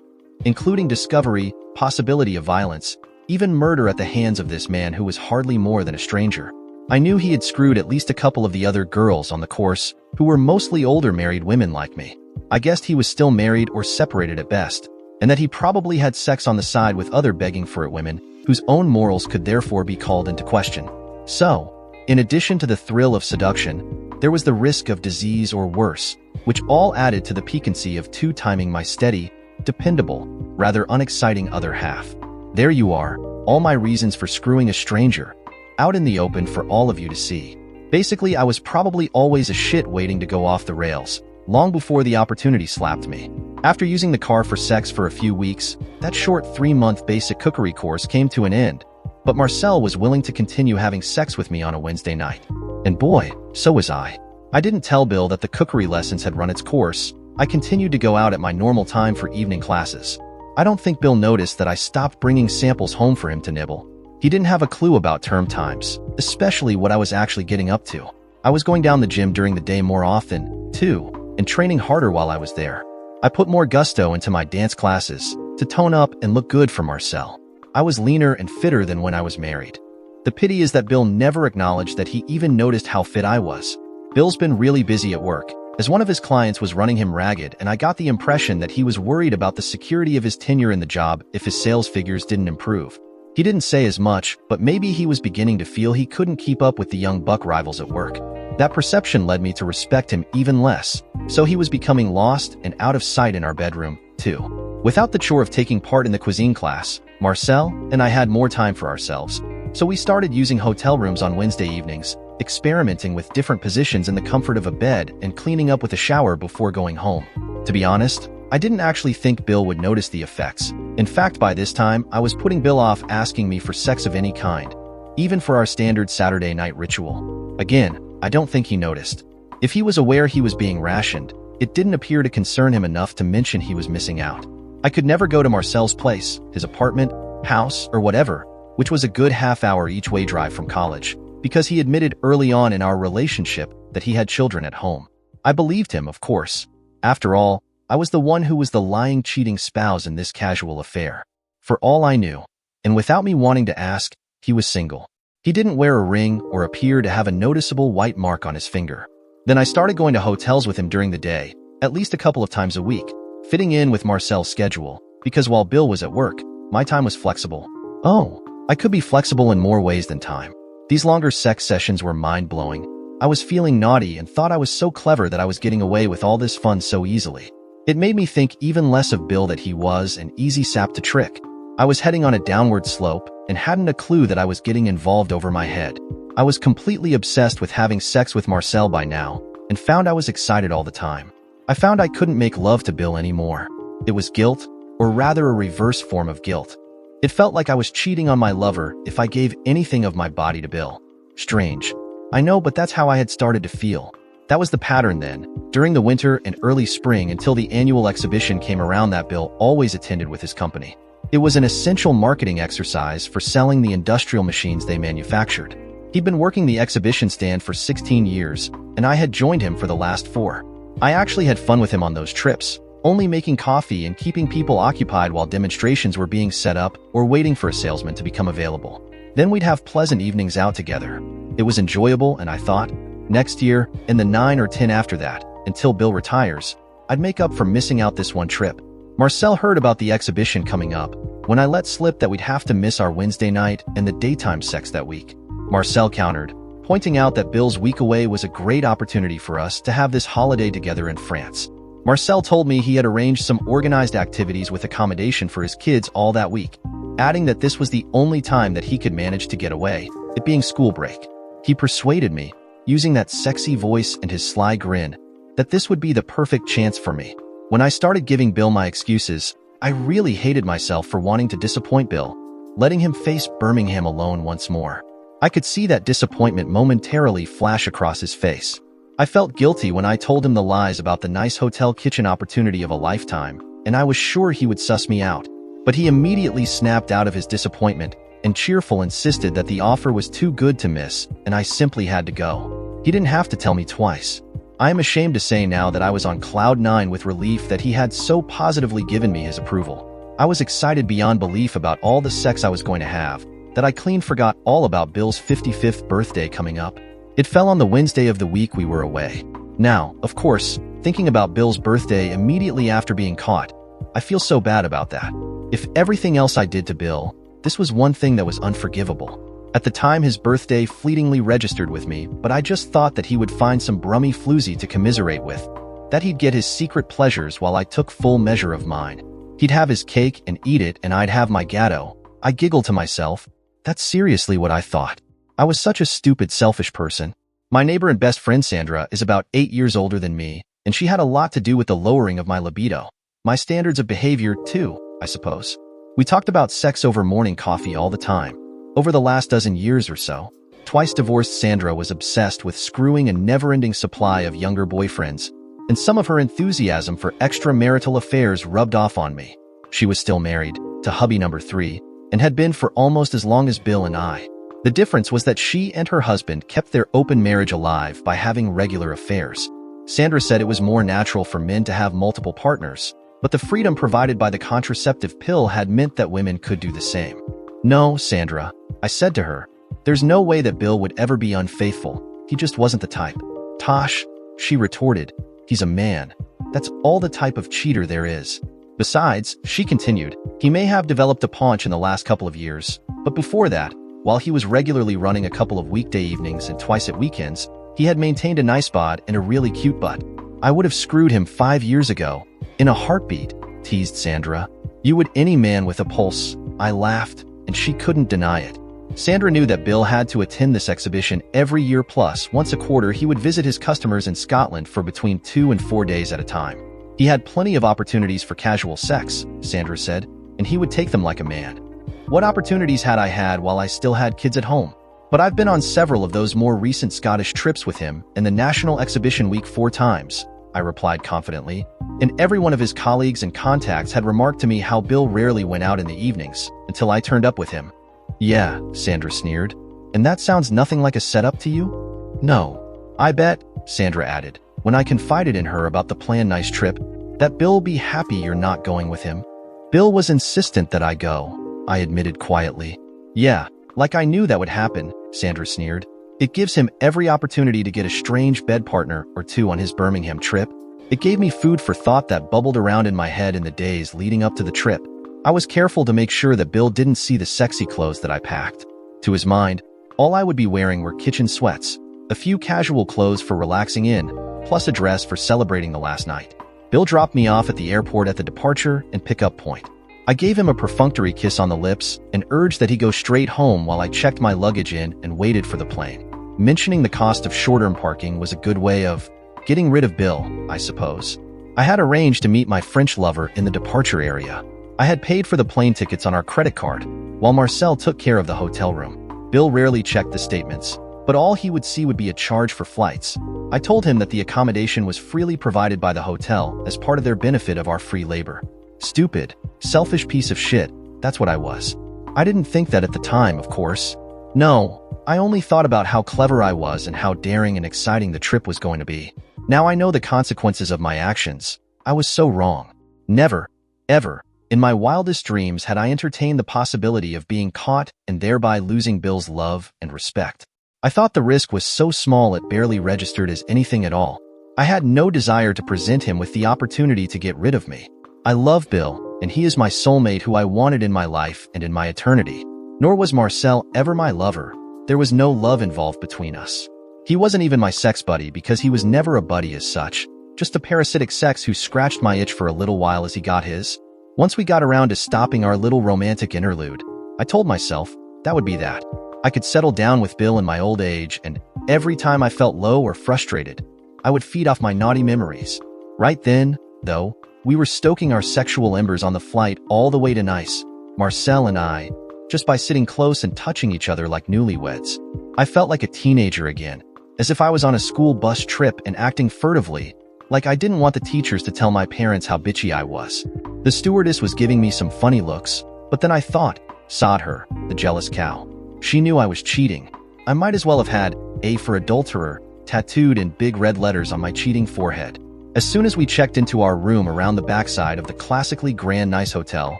including discovery, possibility of violence, even murder at the hands of this man who was hardly more than a stranger. I knew he had screwed at least a couple of the other girls on the course, who were mostly older married women like me. I guessed he was still married or separated at best, and that he probably had sex on the side with other begging for it women, whose own morals could therefore be called into question. So, in addition to the thrill of seduction, there was the risk of disease or worse, which all added to the piquancy of two-timing my steady, dependable, rather unexciting other half. There you are, all my reasons for screwing a stranger, out in the open for all of you to see. Basically, I was probably always a shit waiting to go off the rails, long before the opportunity slapped me. After using the car for sex for a few weeks, that short 3-month basic cookery course came to an end, but Marcel was willing to continue having sex with me on a Wednesday night. And boy, so was I. I didn't tell Bill that the cookery lessons had run its course. I continued to go out at my normal time for evening classes. I don't think Bill noticed that I stopped bringing samples home for him to nibble. He didn't have a clue about term times, especially what I was actually getting up to. I was going down the gym during the day more often, too, and training harder while I was there. I put more gusto into my dance classes to tone up and look good for Marcel. I was leaner and fitter than when I was married. The pity is that Bill never acknowledged that he even noticed how fit I was. Bill's been really busy at work, as one of his clients was running him ragged, and I got the impression that he was worried about the security of his tenure in the job if his sales figures didn't improve. He didn't say as much, but maybe he was beginning to feel he couldn't keep up with the young buck rivals at work. That perception led me to respect him even less, so he was becoming lost and out of sight in our bedroom, too. Without the chore of taking part in the cuisine class, Marcel and I had more time for ourselves, so we started using hotel rooms on Wednesday evenings, experimenting with different positions in the comfort of a bed and cleaning up with a shower before going home. To be honest, I didn't actually think Bill would notice the effects. In fact, by this time, I was putting Bill off asking me for sex of any kind, even for our standard Saturday night ritual. Again, I don't think he noticed. If he was aware he was being rationed, it didn't appear to concern him enough to mention he was missing out. I could never go to Marcel's place, his apartment, house, or whatever, which was a good half-hour each-way drive from college, because he admitted early on in our relationship that he had children at home. I believed him, of course. After all, I was the one who was the lying, cheating spouse in this casual affair. For all I knew, and without me wanting to ask, he was single. He didn't wear a ring or appear to have a noticeable white mark on his finger. Then I started going to hotels with him during the day, at least a couple of times a week, fitting in with Marcel's schedule, because while Bill was at work, my time was flexible. Oh, I could be flexible in more ways than time. These longer sex sessions were mind-blowing. I was feeling naughty and thought I was so clever that I was getting away with all this fun so easily. It made me think even less of Bill that he was an easy sap to trick. I was heading on a downward slope and hadn't a clue that I was getting involved over my head. I was completely obsessed with having sex with Marcel by now and found I was excited all the time. I found I couldn't make love to Bill anymore. It was guilt, or rather a reverse form of guilt. It felt like I was cheating on my lover if I gave anything of my body to Bill. Strange. I know, but that's how I had started to feel. That was the pattern then, during the winter and early spring until the annual exhibition came around that Bill always attended with his company. It was an essential marketing exercise for selling the industrial machines they manufactured. He'd been working the exhibition stand for 16 years, and I had joined him for the last 4. I actually had fun with him on those trips, only making coffee and keeping people occupied while demonstrations were being set up or waiting for a salesman to become available. Then we'd have pleasant evenings out together. It was enjoyable, and I thought, next year, and the 9 or 10 after that, until Bill retires, I'd make up for missing out this one trip. Marcel heard about the exhibition coming up when I let slip that we'd have to miss our Wednesday night and the daytime sex that week. Marcel countered, pointing out that Bill's week away was a great opportunity for us to have this holiday together in France. Marcel told me he had arranged some organized activities with accommodation for his kids all that week, adding that this was the only time that he could manage to get away, it being school break. He persuaded me, using that sexy voice and his sly grin, that this would be the perfect chance for me. When I started giving Bill my excuses, I really hated myself for wanting to disappoint Bill, letting him face Birmingham alone once more. I could see that disappointment momentarily flash across his face. I felt guilty when I told him the lies about the nice hotel kitchen opportunity of a lifetime, and I was sure he would suss me out. But he immediately snapped out of his disappointment and cheerful insisted that the offer was too good to miss, and I simply had to go. He didn't have to tell me twice. I am ashamed to say now that I was on cloud 9 with relief that he had so positively given me his approval. I was excited beyond belief about all the sex I was going to have, that I clean forgot all about Bill's 55th birthday coming up. It fell on the Wednesday of the week we were away. Now, of course, thinking about Bill's birthday immediately after being caught, I feel so bad about that. If everything else I did to Bill, this was one thing that was unforgivable. At the time, his birthday fleetingly registered with me, but I just thought that he would find some brummy floozy to commiserate with, that he'd get his secret pleasures while I took full measure of mine. He'd have his cake and eat it, and I'd have my gâteau. I giggled to myself. That's seriously what I thought. I was such a stupid, selfish person. My neighbor and best friend Sandra is about 8 years older than me, and she had a lot to do with the lowering of my libido. My standards of behavior, too, I suppose. We talked about sex over morning coffee all the time. Over the last dozen years or so, twice divorced Sandra was obsessed with screwing a never-ending supply of younger boyfriends, and some of her enthusiasm for extramarital affairs rubbed off on me. She was still married, to hubby number 3, and had been for almost as long as Bill and I. The difference was that she and her husband kept their open marriage alive by having regular affairs. Sandra said it was more natural for men to have multiple partners, but the freedom provided by the contraceptive pill had meant that women could do the same. "No, Sandra," I said to her. "There's no way that Bill would ever be unfaithful. He just wasn't the type." "Tosh," she retorted, "he's a man. That's all the type of cheater there is. Besides," she continued, "he may have developed a paunch in the last couple of years, but before that, while he was regularly running a couple of weekday evenings and twice at weekends, he had maintained a nice bod and a really cute butt. I would have screwed him 5 years ago, in a heartbeat," teased Sandra. "You would any man with a pulse." I laughed, and she couldn't deny it. Sandra knew that Bill had to attend this exhibition every year, plus once a quarter he would visit his customers in Scotland for between 2 and 4 days at a time. He had plenty of opportunities for casual sex, Sandra said, and he would take them like a man. What opportunities had I had while I still had kids at home? But I've been on several of those more recent Scottish trips with him and the National Exhibition Week 4 times, I replied confidently, and every one of his colleagues and contacts had remarked to me how Bill rarely went out in the evenings, until I turned up with him. "Yeah," Sandra sneered. "And that sounds nothing like a setup to you?" "No. I bet," Sandra added, when I confided in her about the planned nice trip, "that Bill'll be happy you're not going with him." "Bill was insistent that I go," I admitted quietly. "Yeah, like I knew that would happen," Sandra sneered. "It gives him every opportunity to get a strange bed partner or two on his Birmingham trip." It gave me food for thought that bubbled around in my head in the days leading up to the trip. I was careful to make sure that Bill didn't see the sexy clothes that I packed. To his mind, all I would be wearing were kitchen sweats, a few casual clothes for relaxing in, plus a dress for celebrating the last night. Bill dropped me off at the airport at the departure and pickup point. I gave him a perfunctory kiss on the lips and urged that he go straight home while I checked my luggage in and waited for the plane. Mentioning the cost of short-term parking was a good way of getting rid of Bill, I suppose. I had arranged to meet my French lover in the departure area. I had paid for the plane tickets on our credit card, while Marcel took care of the hotel room. Bill rarely checked the statements, but all he would see would be a charge for flights. I told him that the accommodation was freely provided by the hotel as part of their benefit of our free labor. Stupid, selfish piece of shit, that's what I was. I didn't think that at the time, of course. No, I only thought about how clever I was and how daring and exciting the trip was going to be. Now I know the consequences of my actions. I was so wrong. Never, ever, in my wildest dreams had I entertained the possibility of being caught and thereby losing Bill's love and respect. I thought the risk was so small it barely registered as anything at all. I had no desire to present him with the opportunity to get rid of me. I love Bill, and he is my soulmate who I wanted in my life and in my eternity. Nor was Marcel ever my lover. There was no love involved between us. He wasn't even my sex buddy because he was never a buddy as such, just a parasitic sex who scratched my itch for a little while as he got his. Once we got around to stopping our little romantic interlude, I told myself that would be that. I could settle down with Bill in my old age, and every time I felt low or frustrated, I would feed off my naughty memories. Right then, though, we were stoking our sexual embers on the flight all the way to Nice, Marcel and I, just by sitting close and touching each other like newlyweds. I felt like a teenager again, as if I was on a school bus trip and acting furtively, like I didn't want the teachers to tell my parents how bitchy I was. The stewardess was giving me some funny looks, but then I thought, sod her, the jealous cow. She knew I was cheating. I might as well have had A for adulterer tattooed in big red letters on my cheating forehead. As soon as we checked into our room around the backside of the classically grand Nice hotel,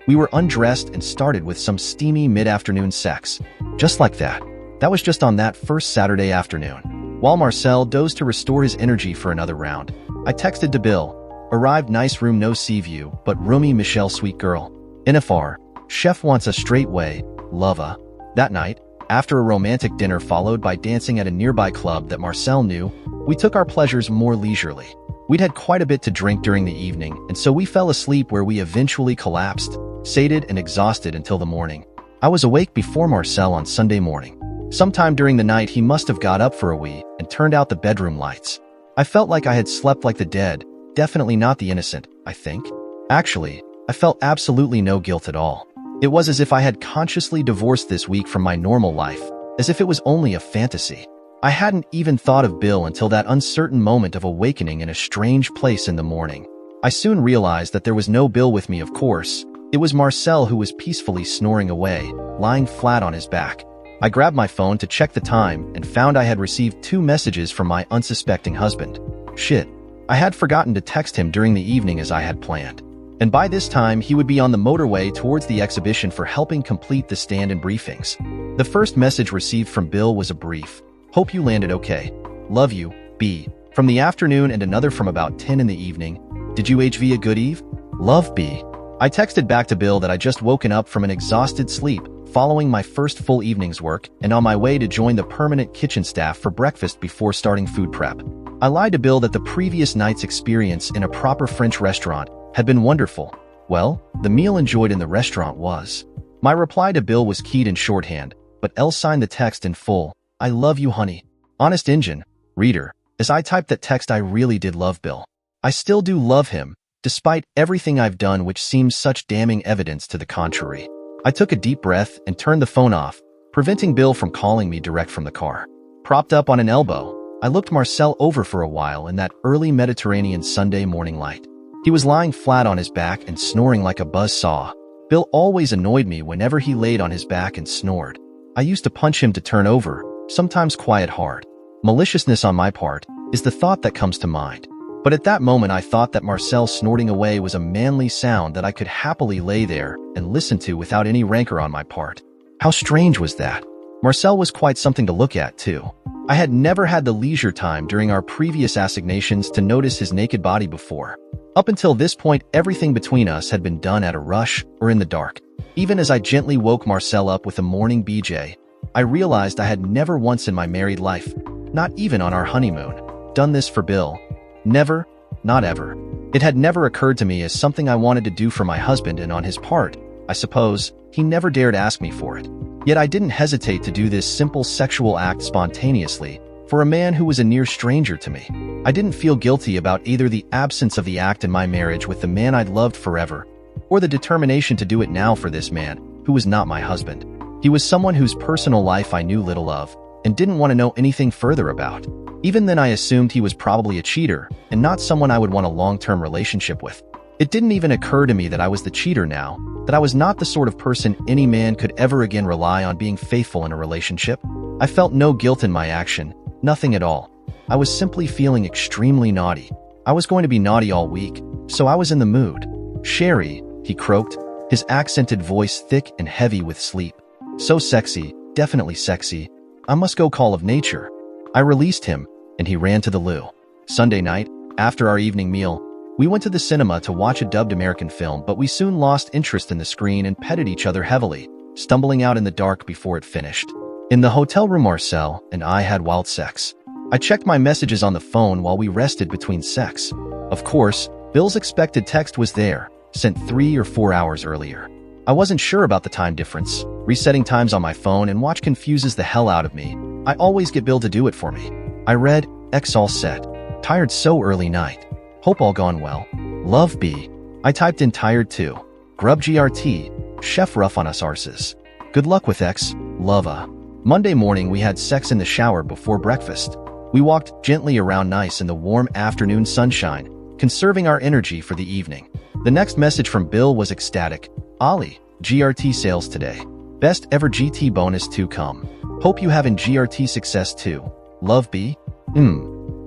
we were undressed and started with some steamy mid-afternoon sex. Just like that. That was just on that first Saturday afternoon. While Marcel dozed to restore his energy for another round, I texted to Bill, "Arrived, nice room, no sea view, but roomy, Michelle, sweet girl. NFR, chef wants us straight way, lova." That night, after a romantic dinner followed by dancing at a nearby club that Marcel knew, we took our pleasures more leisurely. We'd had quite a bit to drink during the evening, and so we fell asleep where we eventually collapsed, sated and exhausted until the morning. I was awake before Marcel on Sunday morning. Sometime during the night he must have got up for a wee and turned out the bedroom lights. I felt like I had slept like the dead, definitely not the innocent, I think. Actually, I felt absolutely no guilt at all. It was as if I had consciously divorced this week from my normal life, as if it was only a fantasy. I hadn't even thought of Bill until that uncertain moment of awakening in a strange place in the morning. I soon realized that there was no Bill with me, of course. It was Marcel, who was peacefully snoring away, lying flat on his back. I grabbed my phone to check the time and found I had received 2 messages from my unsuspecting husband. Shit. I had forgotten to text him during the evening as I had planned. And by this time, he would be on the motorway towards the exhibition for helping complete the stand-in briefings. The first message received from Bill was a brief, "Hope you landed okay. Love you, B." From the afternoon, and another from about 10 in the evening. "Did you HV a good eve? Love, B." I texted back to Bill that I just woken up from an exhausted sleep, following my first full evening's work, and on my way to join the permanent kitchen staff for breakfast before starting food prep. I lied to Bill that the previous night's experience in a proper French restaurant had been wonderful. Well, the meal enjoyed in the restaurant was. My reply to Bill was keyed in shorthand, but L signed the text in full. "I love you, honey." Honest Injun. Reader, as I typed that text, I really did love Bill. I still do love him, despite everything I've done, which seems such damning evidence to the contrary. I took a deep breath and turned the phone off, preventing Bill from calling me direct from the car. Propped up on an elbow, I looked Marcel over for a while in that early Mediterranean Sunday morning light. He was lying flat on his back and snoring like a buzzsaw. Bill always annoyed me whenever he laid on his back and snored. I used to punch him to turn over, sometimes quiet hard. Maliciousness on my part is the thought that comes to mind. But at that moment, I thought that Marcel snorting away was a manly sound that I could happily lay there and listen to without any rancor on my part. How strange was that? Marcel was quite something to look at, too. I had never had the leisure time during our previous assignations to notice his naked body before. Up until this point, everything between us had been done at a rush or in the dark. Even as I gently woke Marcel up with a morning BJ, I realized I had never once in my married life, not even on our honeymoon, done this for Bill. Never, not ever. It had never occurred to me as something I wanted to do for my husband, and on his part, I suppose, he never dared ask me for it. Yet I didn't hesitate to do this simple sexual act spontaneously for a man who was a near stranger to me. I didn't feel guilty about either the absence of the act in my marriage with the man I'd loved forever, or the determination to do it now for this man, who was not my husband. He was someone whose personal life I knew little of, and didn't want to know anything further about. Even then, I assumed he was probably a cheater, and not someone I would want a long-term relationship with. It didn't even occur to me that I was the cheater now, that I was not the sort of person any man could ever again rely on being faithful in a relationship. I felt no guilt in my action, nothing at all. I was simply feeling extremely naughty. I was going to be naughty all week, so I was in the mood. "Sherry," he croaked, his accented voice thick and heavy with sleep. "So sexy, definitely sexy. I must go call of nature." I released him, and he ran to the loo. Sunday night, after our evening meal, we went to the cinema to watch a dubbed American film, but we soon lost interest in the screen and petted each other heavily, stumbling out in the dark before it finished. In the hotel room, Marcel and I had wild sex. I checked my messages on the phone while we rested between sex. Of course, Bill's expected text was there, sent 3 or 4 hours earlier. I wasn't sure about the time difference. Resetting times on my phone and watch confuses the hell out of me. I always get Bill to do it for me. I read, "X all set. Tired so early night. Hope all gone well. Love, B." I typed in tired too. Grub GRT. Chef rough on us arses. Good luck with X. Lova. Monday morning, we had sex in the shower before breakfast. We walked gently around nice in the warm afternoon sunshine, conserving our energy for the evening. The next message from Bill was ecstatic. "Ollie, GRT sales today. Best ever GT bonus to come. Hope you having GRT success too. Love, B."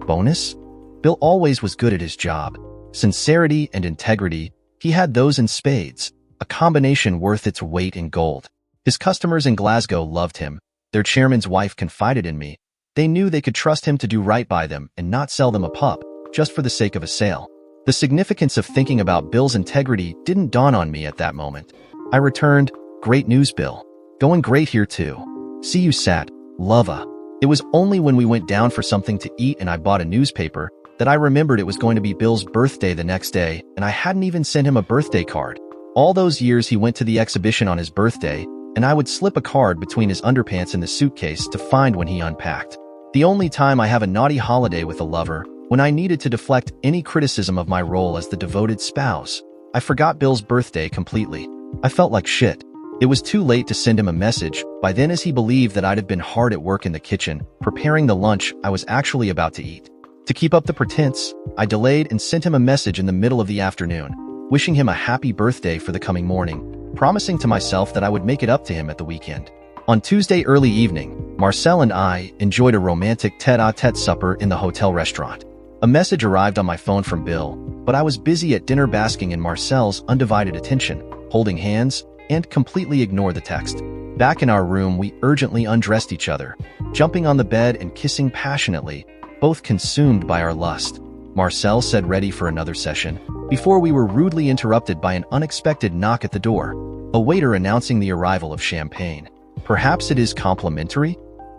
Bonus? Bill always was good at his job. Sincerity and integrity, he had those in spades, a combination worth its weight in gold. His customers in Glasgow loved him. Their chairman's wife confided in me. They knew they could trust him to do right by them and not sell them a pup, just for the sake of a sale. The significance of thinking about Bill's integrity didn't dawn on me at that moment. I returned, "Great news, Bill. Going great here too. See you sat. Lova." It was only when we went down for something to eat and I bought a newspaper that I remembered it was going to be Bill's birthday the next day, and I hadn't even sent him a birthday card. All those years he went to the exhibition on his birthday, and I would slip a card between his underpants in the suitcase to find when he unpacked. The only time I have a naughty holiday with a lover, when I needed to deflect any criticism of my role as the devoted spouse. I forgot Bill's birthday completely. I felt like shit. It was too late to send him a message by then, as he believed that I'd have been hard at work in the kitchen, preparing the lunch I was actually about to eat. To keep up the pretense, I delayed and sent him a message in the middle of the afternoon. wishing him a happy birthday for the coming morning, promising to myself that I would make it up to him at the weekend. On Tuesday early evening, Marcel and I enjoyed a romantic tête-à-tête supper in the hotel restaurant. A message arrived on my phone from Bill, but I was busy at dinner basking in Marcel's undivided attention, holding hands, and completely ignored the text. Back in our room, we urgently undressed each other, jumping on the bed and kissing passionately, both consumed by our lust. Marcel said ready for another session, before we were rudely interrupted by an unexpected knock at the door, a waiter announcing the arrival of champagne. "Perhaps it is complimentary?"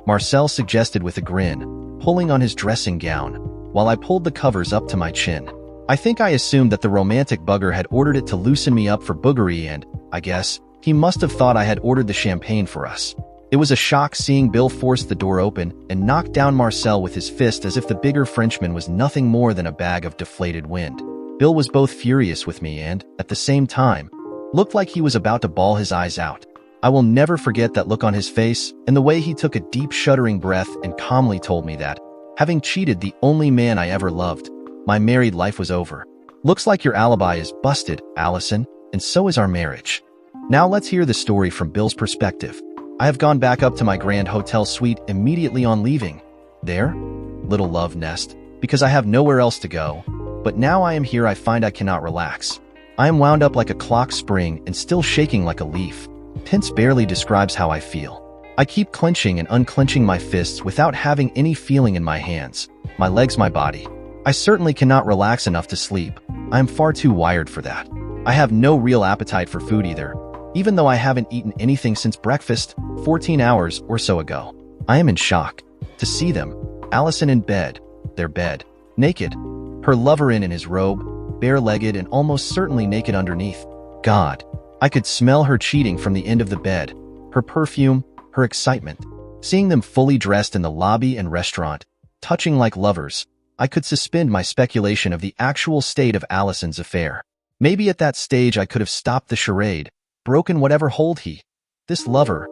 Marcel suggested with a grin, pulling on his dressing gown, while I pulled the covers up to my chin. I think I assumed that the romantic bugger had ordered it to loosen me up for boogery, and, I guess, he must have thought I had ordered the champagne for us. It was a shock seeing Bill force the door open and knock down Marcel with his fist as if the bigger Frenchman was nothing more than a bag of deflated wind. Bill was both furious with me and, at the same time, looked like he was about to bawl his eyes out. I will never forget that look on his face and the way he took a deep shuddering breath and calmly told me that, having cheated the only man I ever loved, my married life was over. "Looks like your alibi is busted, Allison, and so is our marriage." Now let's hear the story from Bill's perspective. I have gone back up to my grand hotel suite immediately on leaving. There, little love nest, because I have nowhere else to go. But now I am here, I find I cannot relax. I am wound up like a clock spring and still shaking like a leaf. Tense barely describes how I feel. I keep clenching and unclenching my fists without having any feeling in my hands, my legs, my body. I certainly cannot relax enough to sleep. I am far too wired for that. I have no real appetite for food either, even though I haven't eaten anything since breakfast 14 hours or so ago. I am in shock. To see them, Allison in bed, their bed, naked, her lover in his robe, bare-legged and almost certainly naked underneath. God, I could smell her cheating from the end of the bed, her perfume, her excitement. Seeing them fully dressed in the lobby and restaurant, touching like lovers, I could suspend my speculation of the actual state of Allison's affair. Maybe at that stage I could have stopped the charade, broken whatever hold he, this lover,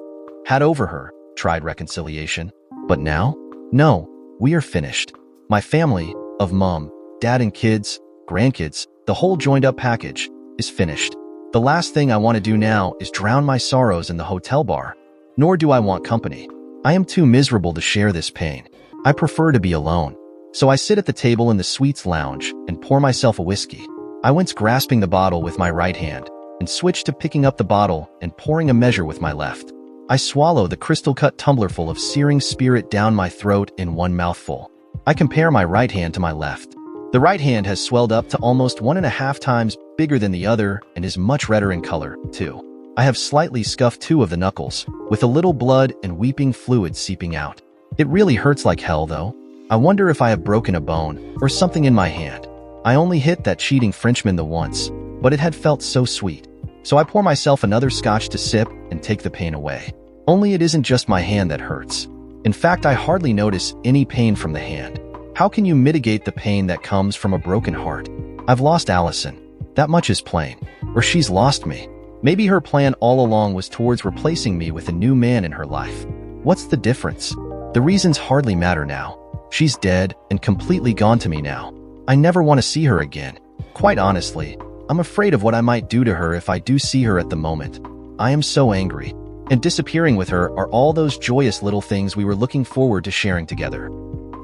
had over her, tried reconciliation. But now? No, we are finished. My family, of mom, dad and kids, grandkids, the whole joined-up package, is finished. The last thing I want to do now is drown my sorrows in the hotel bar. Nor do I want company. I am too miserable to share this pain. I prefer to be alone. So I sit at the table in the suite's lounge and pour myself a whiskey. I once grasping the bottle with my right hand and switched to picking up the bottle and pouring a measure with my left. I swallow the crystal-cut tumblerful of searing spirit down my throat in one mouthful. I compare my right hand to my left. The right hand has swelled up to almost 1.5 times bigger than the other and is much redder in color, too. I have slightly scuffed 2 of the knuckles, with a little blood and weeping fluid seeping out. It really hurts like hell, though. I wonder if I have broken a bone or something in my hand. I only hit that cheating Frenchman the once, but it had felt so sweet. So I pour myself another scotch to sip and take the pain away. Only it isn't just my hand that hurts. In fact, I hardly notice any pain from the hand. How can you mitigate the pain that comes from a broken heart? I've lost Allison. That much is plain. Or she's lost me. Maybe her plan all along was towards replacing me with a new man in her life. What's the difference? The reasons hardly matter now. She's dead and completely gone to me now. I never want to see her again. Quite honestly, I'm afraid of what I might do to her if I do see her at the moment. I am so angry. And disappearing with her are all those joyous little things we were looking forward to sharing together.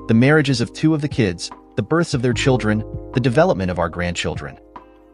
The marriages of 2 of the kids, the births of their children, the development of our grandchildren.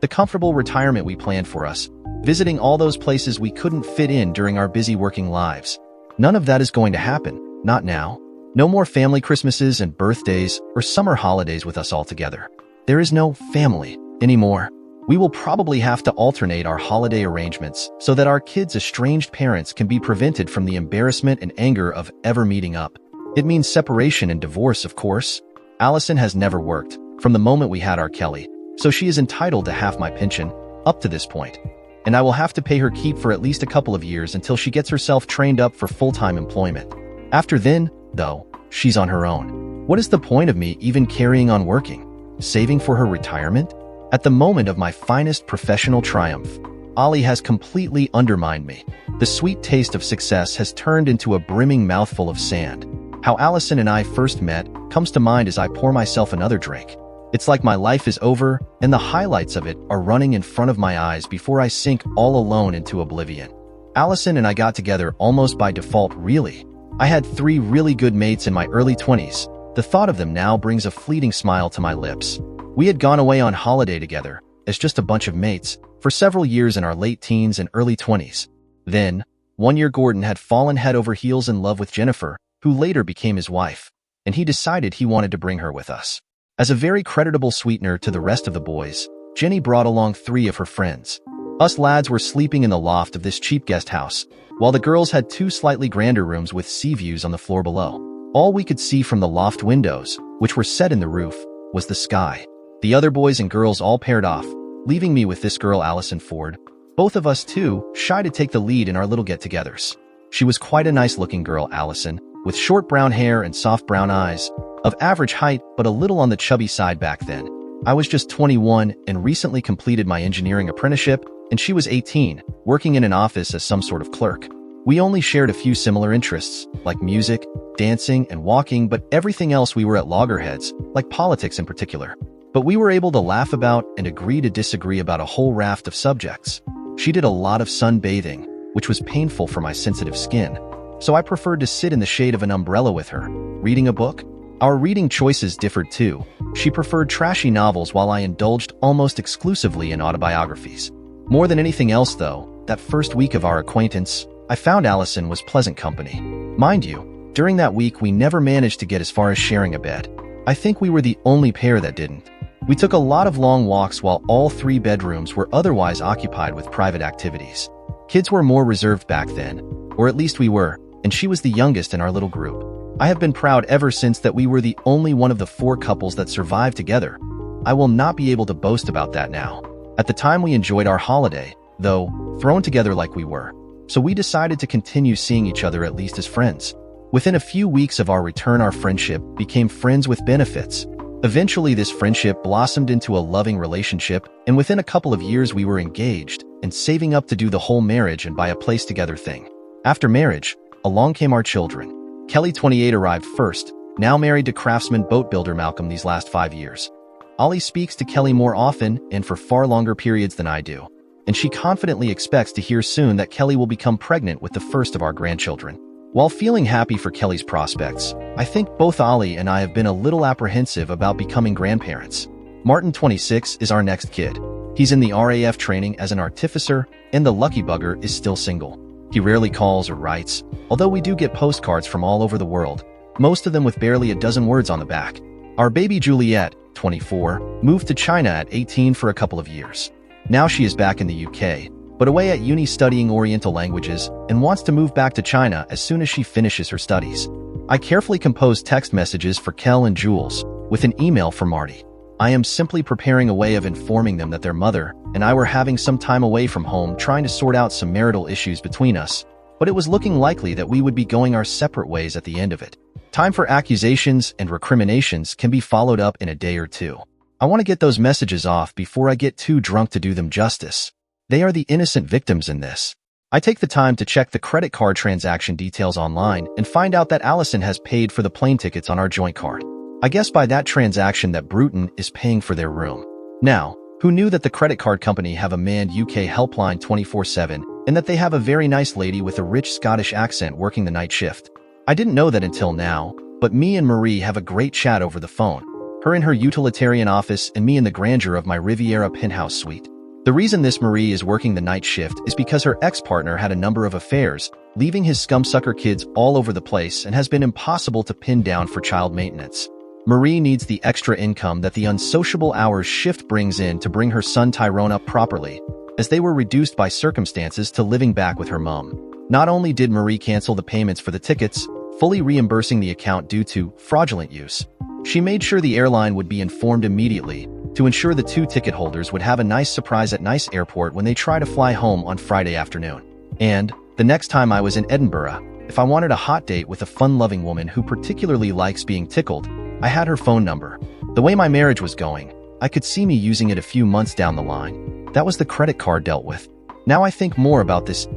The comfortable retirement we planned for us, visiting all those places we couldn't fit in during our busy working lives. None of that is going to happen, not now. No more family Christmases and birthdays or summer holidays with us all together. There is no family anymore. We will probably have to alternate our holiday arrangements so that our kids' estranged parents can be prevented from the embarrassment and anger of ever meeting up. It means separation and divorce, of course. Allison has never worked from the moment we had our Kelly, so she is entitled to half my pension up to this point. And I will have to pay her keep for at least a couple of years until she gets herself trained up for full-time employment. After then, though, she's on her own. What is the point of me even carrying on working? Saving for her retirement? At the moment of my finest professional triumph, Ollie has completely undermined me. The sweet taste of success has turned into a brimming mouthful of sand. How Allison and I first met comes to mind as I pour myself another drink. It's like my life is over, and the highlights of it are running in front of my eyes before I sink all alone into oblivion. Allison and I got together almost by default, really. I had 3 really good mates in my early 20s. The thought of them now brings a fleeting smile to my lips. We had gone away on holiday together, as just a bunch of mates, for several years in our late teens and early 20s. Then, one year Gordon had fallen head over heels in love with Jennifer, who later became his wife, and he decided he wanted to bring her with us. As a very creditable sweetener to the rest of the boys, Jenny brought along 3 of her friends. Us lads were sleeping in the loft of this cheap guest house, while the girls had 2 slightly grander rooms with sea views on the floor below. All we could see from the loft windows, which were set in the roof, was the sky. The other boys and girls all paired off, leaving me with this girl Allison Ford, both of us too shy to take the lead in our little get-togethers. She was quite a nice-looking girl, Allison, with short brown hair and soft brown eyes, of average height but a little on the chubby side back then. I was just 21 and recently completed my engineering apprenticeship, and she was 18, working in an office as some sort of clerk. We only shared a few similar interests, like music, dancing, and walking, but everything else we were at loggerheads, like politics in particular. But we were able to laugh about and agree to disagree about a whole raft of subjects. She did a lot of sunbathing, which was painful for my sensitive skin, so I preferred to sit in the shade of an umbrella with her, reading a book. Our reading choices differed too. She preferred trashy novels while I indulged almost exclusively in autobiographies. More than anything else, though, that first week of our acquaintance, I found Allison was pleasant company. Mind you, during that week we never managed to get as far as sharing a bed. I think we were the only pair that didn't. We took a lot of long walks while all 3 bedrooms were otherwise occupied with private activities. Kids were more reserved back then, or at least we were, and she was the youngest in our little group. I have been proud ever since that we were the only one of the 4 couples that survived together. I will not be able to boast about that now. At the time we enjoyed our holiday, though, thrown together like we were. So we decided to continue seeing each other at least as friends. Within a few weeks of our return, our friendship became friends with benefits. Eventually, this friendship blossomed into a loving relationship, and within a couple of years we were engaged and saving up to do the whole marriage and buy a place together thing. After marriage, along came our children. Kelly, 28, arrived first, now married to craftsman boat builder Malcolm these last 5 years. Ollie speaks to Kelly more often and for far longer periods than I do, and she confidently expects to hear soon that Kelly will become pregnant with the first of our grandchildren. While feeling happy for Kelly's prospects, I think both Ollie and I have been a little apprehensive about becoming grandparents. Martin, 26, is our next kid. He's in the RAF training as an artificer, and the lucky bugger is still single. He rarely calls or writes, although we do get postcards from all over the world, most of them with barely a dozen words on the back. Our baby Juliet, 24, moved to China at 18 for a couple of years. Now she is back in the UK, but away at uni studying Oriental languages, and wants to move back to China as soon as she finishes her studies. I carefully composed text messages for Kel and Jules, with an email for Marty. I am simply preparing a way of informing them that their mother and I were having some time away from home trying to sort out some marital issues between us, but it was looking likely that we would be going our separate ways at the end of it. Time for accusations and recriminations can be followed up in a day or two. I want to get those messages off before I get too drunk to do them justice. They are the innocent victims in this. I take the time to check the credit card transaction details online and find out that Allison has paid for the plane tickets on our joint card. I guess by that transaction that Bruton is paying for their room. Now, who knew that the credit card company have a manned UK helpline 24/7 and that they have a very nice lady with a rich Scottish accent working the night shift? I didn't know that until now, but me and Marie have a great chat over the phone. Her in her utilitarian office and me in the grandeur of my Riviera penthouse suite. The reason this Marie is working the night shift is because her ex-partner had a number of affairs, leaving his scumsucker kids all over the place and has been impossible to pin down for child maintenance. Marie needs the extra income that the unsociable hours shift brings in to bring her son Tyrone up properly, as they were reduced by circumstances to living back with her mom. Not only did Marie cancel the payments for the tickets, fully reimbursing the account due to fraudulent use, she made sure the airline would be informed immediately to ensure the 2 ticket holders would have a nice surprise at Nice Airport when they try to fly home on Friday afternoon. And the next time I was in Edinburgh, if I wanted a hot date with a fun-loving woman who particularly likes being tickled, I had her phone number. The way my marriage was going, I could see me using it a few months down the line. That was the credit card dealt with. Now I think more about this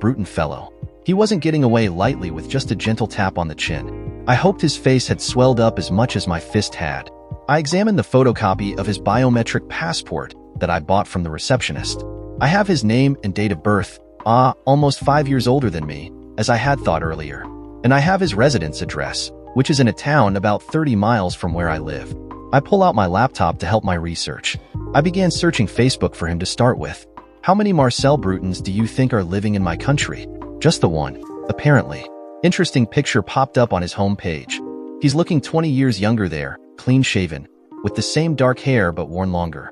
Bruton fellow. He wasn't getting away lightly with just a gentle tap on the chin. I hoped his face had swelled up as much as my fist had. I examined the photocopy of his biometric passport that I bought from the receptionist. I have his name and date of birth, almost 5 years older than me, as I had thought earlier. And I have his residence address, which is in a town about 30 miles from where I live. I pull out my laptop to help my research. I began searching Facebook for him to start with. How many Marcel Brutons do you think are living in my country? Just the one, apparently. Interesting picture popped up on his homepage. He's looking 20 years younger there, clean-shaven, with the same dark hair but worn longer.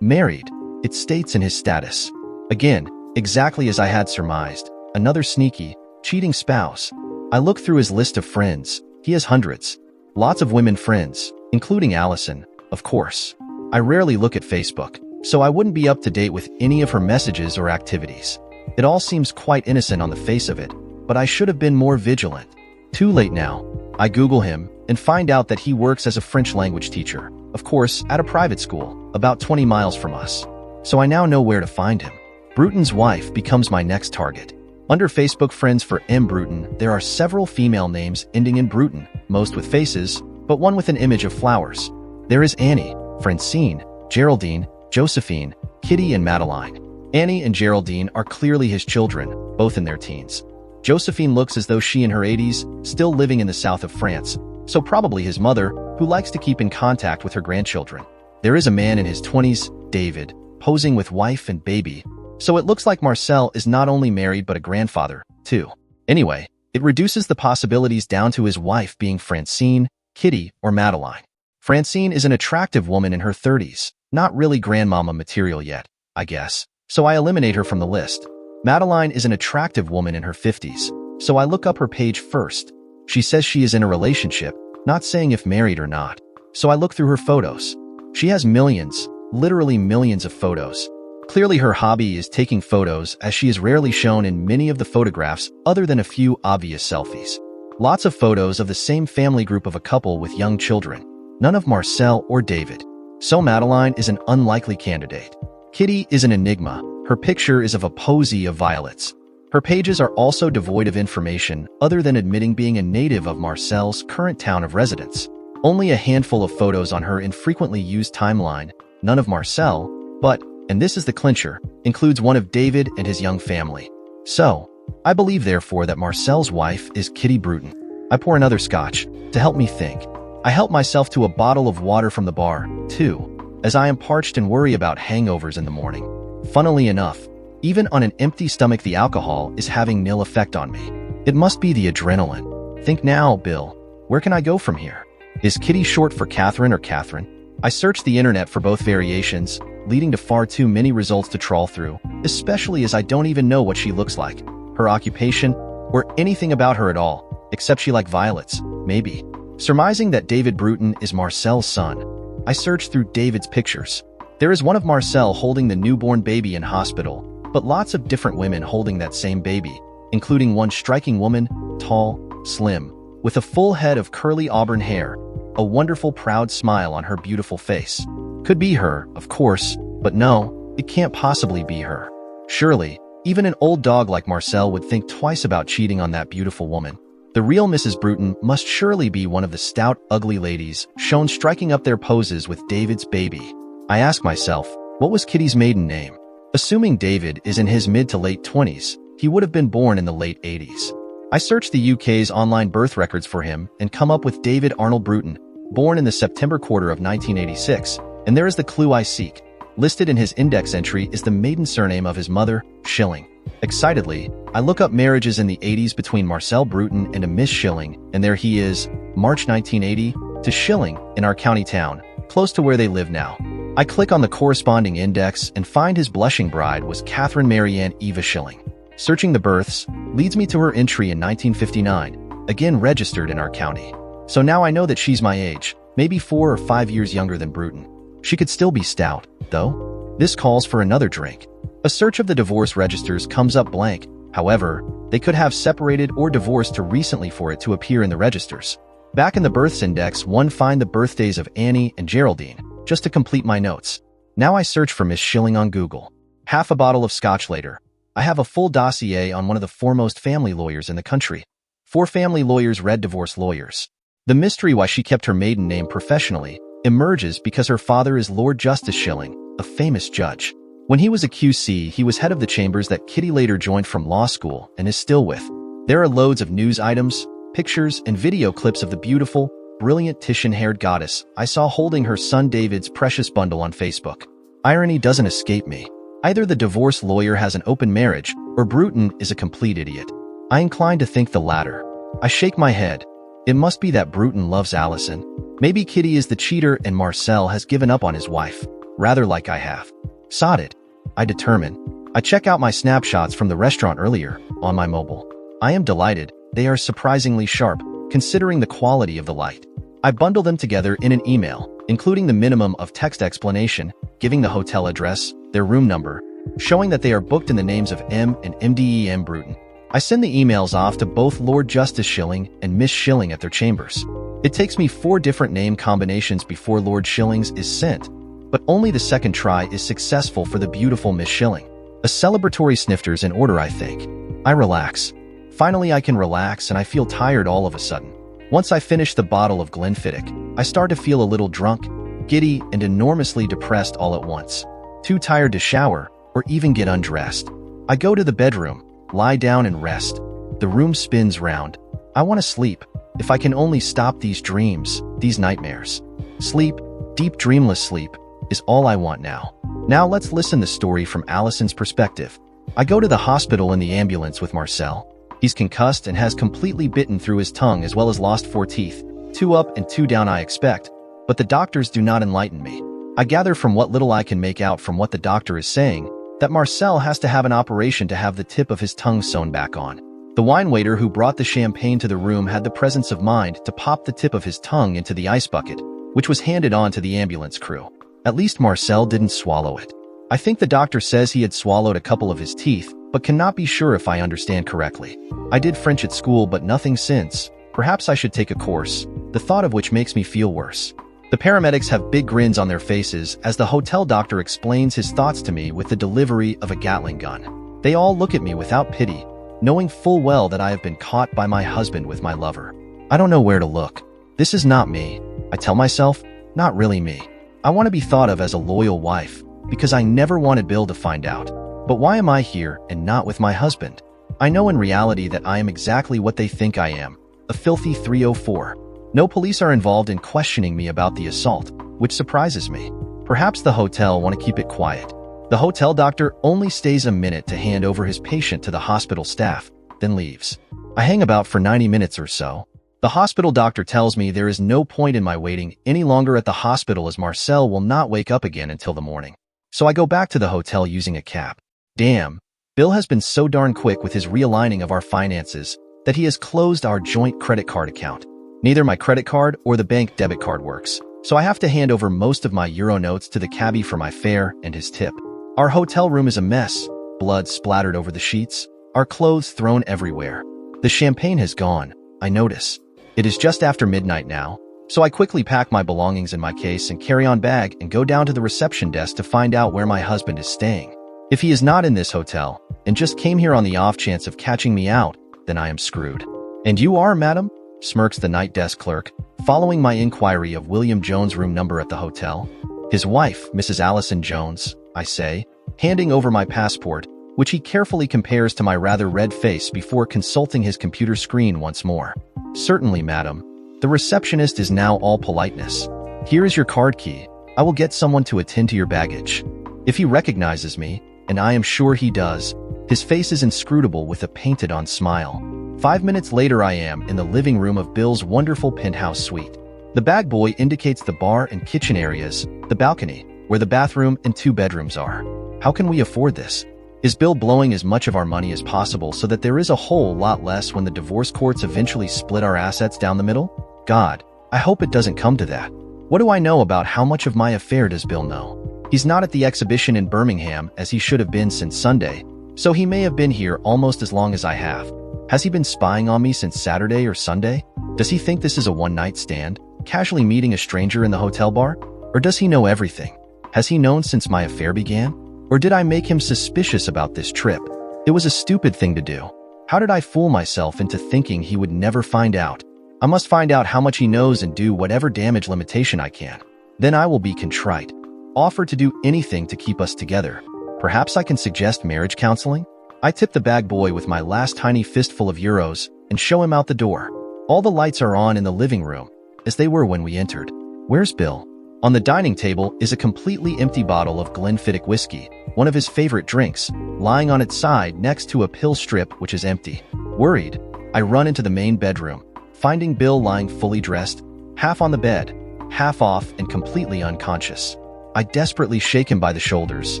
Married, it states in his status. Again, exactly as I had surmised, another sneaky, cheating spouse. I look through his list of friends. He has hundreds. Lots of women friends, including Allison, of course. I rarely look at Facebook, so I wouldn't be up to date with any of her messages or activities. It all seems quite innocent on the face of it, but I should have been more vigilant. Too late now. I Google him and find out that he works as a French language teacher, of course, at a private school, about 20 miles from us. So I now know where to find him. Bruton's wife becomes my next target. Under Facebook friends for M. Bruton, there are several female names ending in Bruton, most with faces, but one with an image of flowers. There is Annie, Francine, Geraldine, Josephine, Kitty, and Madeline. Annie and Geraldine are clearly his children, both in their teens. Josephine looks as though she in her 80s, still living in the south of France, so probably his mother, who likes to keep in contact with her grandchildren. There is a man in his 20s, David, posing with wife and baby, so it looks like Marcel is not only married but a grandfather, too. Anyway, it reduces the possibilities down to his wife being Francine, Kitty, or Madeline. Francine is an attractive woman in her 30s, not really grandmama material yet, I guess, so I eliminate her from the list. Madeline is an attractive woman in her 50s, so I look up her page first. She says she is in a relationship, not saying if married or not, so I look through her photos. She has millions, literally millions of photos. Clearly her hobby is taking photos, as she is rarely shown in many of the photographs other than a few obvious selfies. Lots of photos of the same family group of a couple with young children, none of Marcel or David. So Madeline is an unlikely candidate. Kitty is an enigma. Her picture is of a posy of violets. Her pages are also devoid of information other than admitting being a native of Marcel's current town of residence. Only a handful of photos on her infrequently used timeline, none of Marcel, but, and this is the clincher, includes one of David and his young family. So, I believe therefore that Marcel's wife is Kitty Bruton. I pour another scotch, to help me think. I help myself to a bottle of water from the bar, too, as I am parched and worry about hangovers in the morning. Funnily enough, even on an empty stomach the alcohol is having nil effect on me. It must be the adrenaline. Think now, Bill. Where can I go from here? Is Kitty short for Catherine or Catherine? I searched the internet for both variations, leading to far too many results to trawl through, especially as I don't even know what she looks like, her occupation, or anything about her at all, except she likes violets, maybe. Surmising that David Bruton is Marcel's son, I searched through David's pictures. There is one of Marcel holding the newborn baby in hospital, but lots of different women holding that same baby, including one striking woman, tall, slim, with a full head of curly auburn hair, a wonderful proud smile on her beautiful face. Could be her, of course, but no, it can't possibly be her. Surely, even an old dog like Marcel would think twice about cheating on that beautiful woman. The real Mrs. Bruton must surely be one of the stout, ugly ladies shown striking up their poses with David's baby. I ask myself, what was Kitty's maiden name? Assuming David is in his mid to late 20s, he would have been born in the late 80s. I searched the UK's online birth records for him and come up with David Arnold Bruton, born in the September quarter of 1986, and there is the clue I seek. Listed in his index entry is the maiden surname of his mother, Schilling. Excitedly, I look up marriages in the 80s between Marcel Bruton and a Miss Schilling, and there he is, March 1980, to Schilling, in our county town, close to where they live now. I click on the corresponding index and find his blushing bride was Catherine Marianne Eva Schilling. Searching the births leads me to her entry in 1959, again registered in our county. So now I know that she's my age, maybe 4 or 5 years younger than Bruton. She could still be stout, though. This calls for another drink. A search of the divorce registers comes up blank. However, they could have separated or divorced too recently for it to appear in the registers. Back in the births index, one find the birthdays of Annie and Geraldine, just to complete my notes. Now I search for Miss Schilling on Google. Half a bottle of scotch later, I have a full dossier on one of the foremost family lawyers in the country. 4 family lawyers read divorce lawyers. The mystery why she kept her maiden name professionally emerges because her father is Lord Justice Schilling, a famous judge. When he was a QC, he was head of the chambers that Kitty later joined from law school and is still with. There are loads of news items, pictures, and video clips of the beautiful, brilliant Titian-haired goddess I saw holding her son David's precious bundle on Facebook. Irony doesn't escape me. Either the divorce lawyer has an open marriage, or Bruton is a complete idiot. I incline to think the latter. I shake my head. It must be that Bruton loves Allison. Maybe Kitty is the cheater and Marcel has given up on his wife, rather like I have. Sod it. I determine. I check out my snapshots from the restaurant earlier, on my mobile. I am delighted. They are surprisingly sharp, considering the quality of the light. I bundle them together in an email, including the minimum of text explanation, giving the hotel address, their room number, showing that they are booked in the names of M and MDEM Bruton. I send the emails off to both Lord Justice Schilling and Miss Schilling at their chambers. It takes me 4 different name combinations before Lord Schilling's is sent, but only the second try is successful for the beautiful Miss Schilling. A celebratory snifter's in order, I think. I relax. Finally, I can relax and I feel tired all of a sudden. Once I finish the bottle of Glenfiddich, I start to feel a little drunk, giddy, and enormously depressed all at once. Too tired to shower or even get undressed. I go to the bedroom, lie down and rest. The room spins round. I want to sleep. If I can only stop these dreams, these nightmares. Sleep, deep dreamless sleep, is all I want now. Now let's listen the story from Allison's perspective. I go to the hospital in the ambulance with Marcel. He's concussed and has completely bitten through his tongue as well as lost 4 teeth, 2 up and 2 down I expect, but the doctors do not enlighten me. I gather from what little I can make out from what the doctor is saying, that Marcel has to have an operation to have the tip of his tongue sewn back on. The wine waiter who brought the champagne to the room had the presence of mind to pop the tip of his tongue into the ice bucket, which was handed on to the ambulance crew. At least Marcel didn't swallow it. I think the doctor says he had swallowed a couple of his teeth, but cannot be sure if I understand correctly. I did French at school, but nothing since. Perhaps I should take a course, the thought of which makes me feel worse. The paramedics have big grins on their faces as the hotel doctor explains his thoughts to me with the delivery of a Gatling gun. They all look at me without pity, knowing full well that I have been caught by my husband with my lover. I don't know where to look. This is not me. I tell myself, not really me. I want to be thought of as a loyal wife, because I never wanted Bill to find out. But why am I here and not with my husband? I know in reality that I am exactly what they think I am, a filthy 304. No police are involved in questioning me about the assault, which surprises me. Perhaps the hotel want to keep it quiet. The hotel doctor only stays a minute to hand over his patient to the hospital staff, then leaves. I hang about for 90 minutes or so. The hospital doctor tells me there is no point in my waiting any longer at the hospital as Marcel will not wake up again until the morning. So I go back to the hotel using a cab. Damn, Bill has been so darn quick with his realigning of our finances that he has closed our joint credit card account. Neither my credit card or the bank debit card works, so I have to hand over most of my euro notes to the cabbie for my fare and his tip. Our hotel room is a mess, blood splattered over the sheets, our clothes thrown everywhere. The champagne has gone, I notice. It is just after midnight now, so I quickly pack my belongings in my case and carry-on bag and go down to the reception desk to find out where my husband is staying. If he is not in this hotel, and just came here on the off chance of catching me out, then I am screwed. And you are, madam? Smirks the night desk clerk, following my inquiry of William Jones' room number at the hotel. His wife, Mrs. Allison Jones, I say, handing over my passport, which he carefully compares to my rather red face before consulting his computer screen once more. Certainly, madam. The receptionist is now all politeness. Here is your card key. I will get someone to attend to your baggage. If he recognizes me, and I am sure he does, his face is inscrutable with a painted-on smile. 5 minutes later I am in the living room of Bill's wonderful penthouse suite. The bag boy indicates the bar and kitchen areas, the balcony, where the bathroom and 2 bedrooms are. How can we afford this? Is Bill blowing as much of our money as possible so that there is a whole lot less when the divorce courts eventually split our assets down the middle? God, I hope it doesn't come to that. What do I know about how much of my affair does Bill know? He's not at the exhibition in Birmingham as he should have been since Sunday, so he may have been here almost as long as I have. Has he been spying on me since Saturday or Sunday? Does he think this is a one-night stand, casually meeting a stranger in the hotel bar? Or does he know everything? Has he known since my affair began? Or did I make him suspicious about this trip? It was a stupid thing to do. How did I fool myself into thinking he would never find out? I must find out how much he knows and do whatever damage limitation I can. Then I will be contrite. Offer to do anything to keep us together. Perhaps I can suggest marriage counseling? I tip the bag boy with my last tiny fistful of euros and show him out the door. All the lights are on in the living room, as they were when we entered. Where's Bill? On the dining table is a completely empty bottle of Glenfiddich whiskey, one of his favorite drinks, lying on its side next to a pill strip which is empty. Worried, I run into the main bedroom, finding Bill lying fully dressed, half on the bed, half off and completely unconscious. I desperately shake him by the shoulders,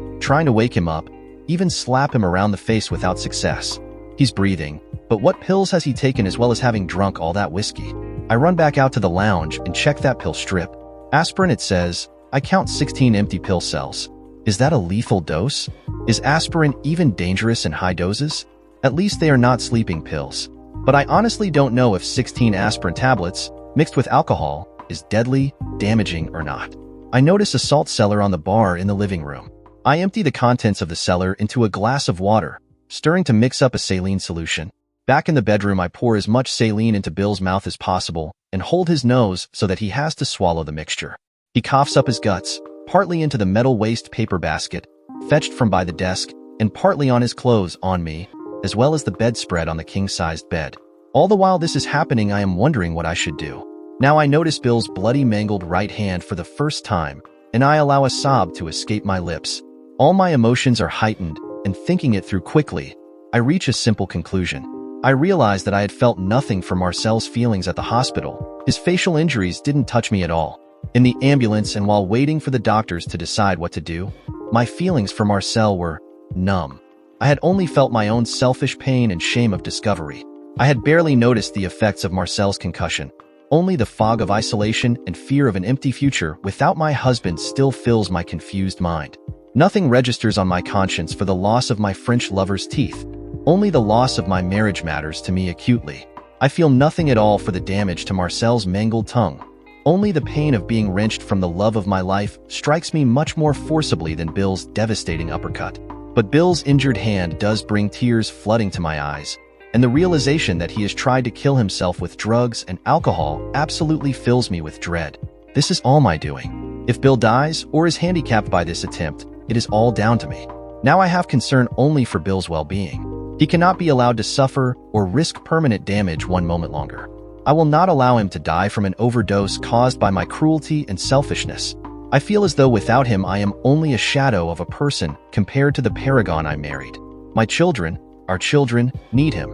trying to wake him up, even slap him around the face without success. He's breathing, but what pills has he taken as well as having drunk all that whiskey? I run back out to the lounge and check that pill strip. Aspirin, it says. I count 16 empty pill cells. Is that a lethal dose? Is aspirin even dangerous in high doses? At least they are not sleeping pills. But I honestly don't know if 16 aspirin tablets, mixed with alcohol, is deadly, damaging, or not. I notice a salt cellar on the bar in the living room. I empty the contents of the cellar into a glass of water, stirring to mix up a saline solution. Back in the bedroom, I pour as much saline into Bill's mouth as possible and hold his nose so that he has to swallow the mixture. He coughs up his guts, partly into the metal waste paper basket, fetched from by the desk, and partly on his clothes on me, as well as the bedspread on the king-sized bed. All the while this is happening, I am wondering what I should do. Now I notice Bill's bloody, mangled right hand for the first time, and I allow a sob to escape my lips. All my emotions are heightened, and thinking it through quickly, I reach a simple conclusion. I realized that I had felt nothing for Marcel's feelings at the hospital. His facial injuries didn't touch me at all. In the ambulance and while waiting for the doctors to decide what to do, my feelings for Marcel were numb. I had only felt my own selfish pain and shame of discovery. I had barely noticed the effects of Marcel's concussion. Only the fog of isolation and fear of an empty future without my husband still fills my confused mind. Nothing registers on my conscience for the loss of my French lover's teeth. Only the loss of my marriage matters to me acutely. I feel nothing at all for the damage to Marcel's mangled tongue. Only the pain of being wrenched from the love of my life strikes me much more forcibly than Bill's devastating uppercut. But Bill's injured hand does bring tears flooding to my eyes, and the realization that he has tried to kill himself with drugs and alcohol absolutely fills me with dread. This is all my doing. If Bill dies or is handicapped by this attempt, it is all down to me. Now I have concern only for Bill's well-being. He cannot be allowed to suffer or risk permanent damage one moment longer. I will not allow him to die from an overdose caused by my cruelty and selfishness. I feel as though without him I am only a shadow of a person compared to the paragon I married. My children, our children, need him.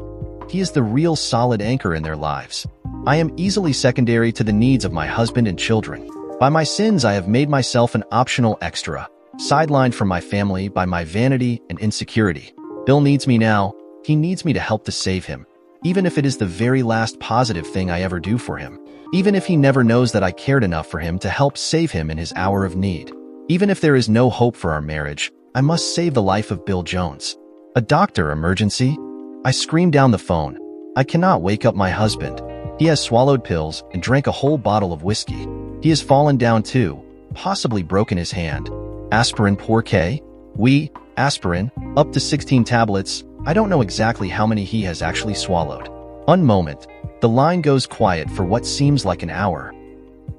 He is the real solid anchor in their lives. I am easily secondary to the needs of my husband and children. By my sins I have made myself an optional extra, sidelined from my family by my vanity and insecurity. Bill needs me now. He needs me to help to save him, even if it is the very last positive thing I ever do for him. Even if he never knows that I cared enough for him to help save him in his hour of need. Even if there is no hope for our marriage, I must save the life of Bill Jones. A doctor emergency? I scream down the phone. I cannot wake up my husband. He has swallowed pills and drank a whole bottle of whiskey. He has fallen down too, possibly broken his hand. Aspirin pour K? Oui, aspirin, up to 16 tablets. I don't know exactly how many he has actually swallowed. One moment. The line goes quiet for what seems like an hour.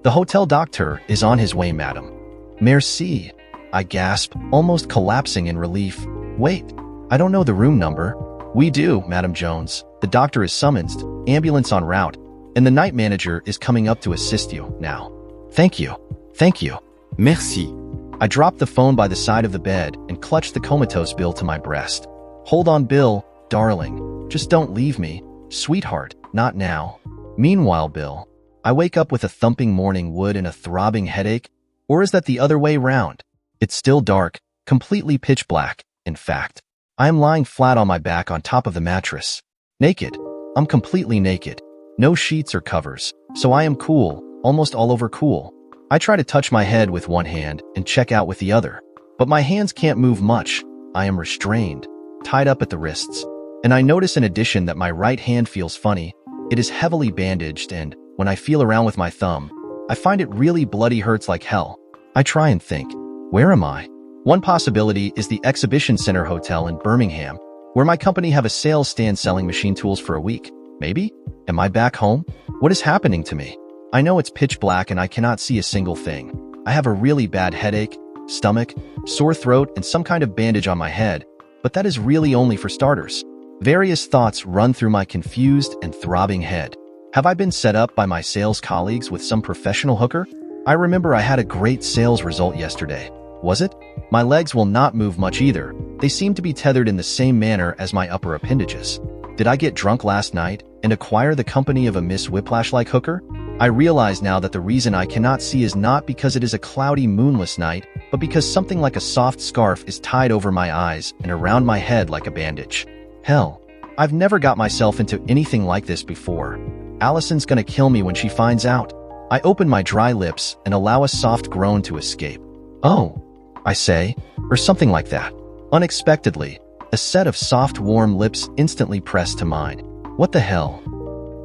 The hotel doctor is on his way, madam. Merci. I gasp, almost collapsing in relief. Wait, I don't know the room number. We do, Madam Jones. The doctor is summoned, ambulance en route, and the night manager is coming up to assist you now. Thank you. Thank you. Merci. I drop the phone by the side of the bed and clutch the comatose Bill to my breast. Hold on, Bill, darling. Just don't leave me. Sweetheart, not now. Meanwhile, Bill, I wake up with a thumping morning wood and a throbbing headache. Or is that the other way round? It's still dark, completely pitch black, in fact. I am lying flat on my back on top of the mattress. Naked. I'm completely naked. No sheets or covers, so I am cool, almost all over cool. I try to touch my head with one hand and check out with the other, but my hands can't move much. I am restrained, tied up at the wrists. And I notice in addition that my right hand feels funny. It is heavily bandaged, and when I feel around with my thumb, I find it really bloody, hurts like hell. I try and think, where am I? One possibility is the Exhibition Center Hotel in Birmingham, where my company have a sales stand selling machine tools for a week. Maybe? Am I back home? What is happening to me? I know it's pitch black and I cannot see a single thing. I have a really bad headache, stomach, sore throat, and some kind of bandage on my head, but that is really only for starters. Various thoughts run through my confused and throbbing head. Have I been set up by my sales colleagues with some professional hooker? I remember I had a great sales result yesterday. Was it? My legs will not move much either. They seem to be tethered in the same manner as my upper appendages. Did I get drunk last night and acquire the company of a Miss Whiplash-like hooker? I realize now that the reason I cannot see is not because it is a cloudy, moonless night, but because something like a soft scarf is tied over my eyes and around my head like a bandage. Hell, I've never got myself into anything like this before. Allison's gonna kill me when she finds out. I open my dry lips and allow a soft groan to escape. Oh, I say, or something like that. Unexpectedly, a set of soft, warm lips instantly press to mine. What the hell?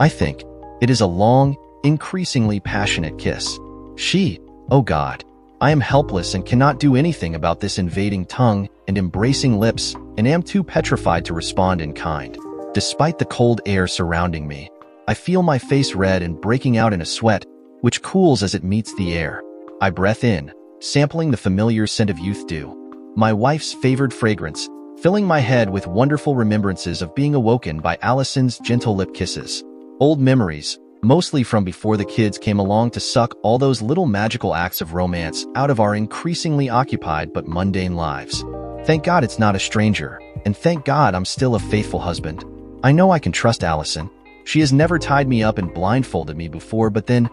I think. It is a long, increasingly passionate kiss. She, oh God. I am helpless and cannot do anything about this invading tongue and embracing lips, and am too petrified to respond in kind. Despite the cold air surrounding me, I feel my face red and breaking out in a sweat, which cools as it meets the air. I breath in, sampling the familiar scent of youth dew, my wife's favored fragrance, filling my head with wonderful remembrances of being awoken by Allison's gentle lip kisses. Old memories, mostly from before the kids came along to suck all those little magical acts of romance out of our increasingly occupied but mundane lives. Thank God it's not a stranger, and thank God I'm still a faithful husband. I know I can trust Allison. She has never tied me up and blindfolded me before, but then,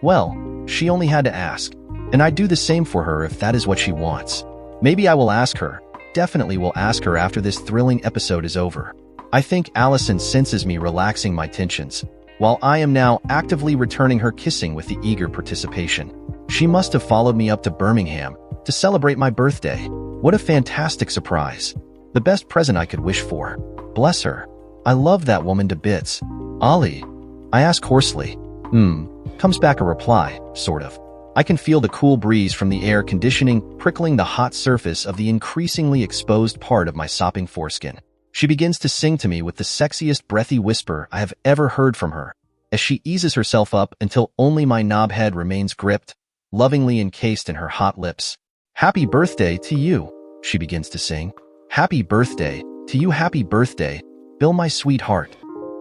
well, she only had to ask, and I'd do the same for her if that is what she wants. Maybe I will ask her. Definitely will ask her after this thrilling episode is over. I think Allison senses me relaxing my tensions, while I am now actively returning her kissing with the eager participation. She must have followed me up to Birmingham to celebrate my birthday. What a fantastic surprise. The best present I could wish for. Bless her. I love that woman to bits. Ollie? I ask hoarsely. Comes back a reply, sort of. I can feel the cool breeze from the air conditioning prickling the hot surface of the increasingly exposed part of my sopping foreskin. She begins to sing to me with the sexiest breathy whisper I have ever heard from her, as she eases herself up until only my knob head remains gripped, lovingly encased in her hot lips. Happy birthday to you, she begins to sing. Happy birthday to you, happy birthday, Bill, my sweetheart.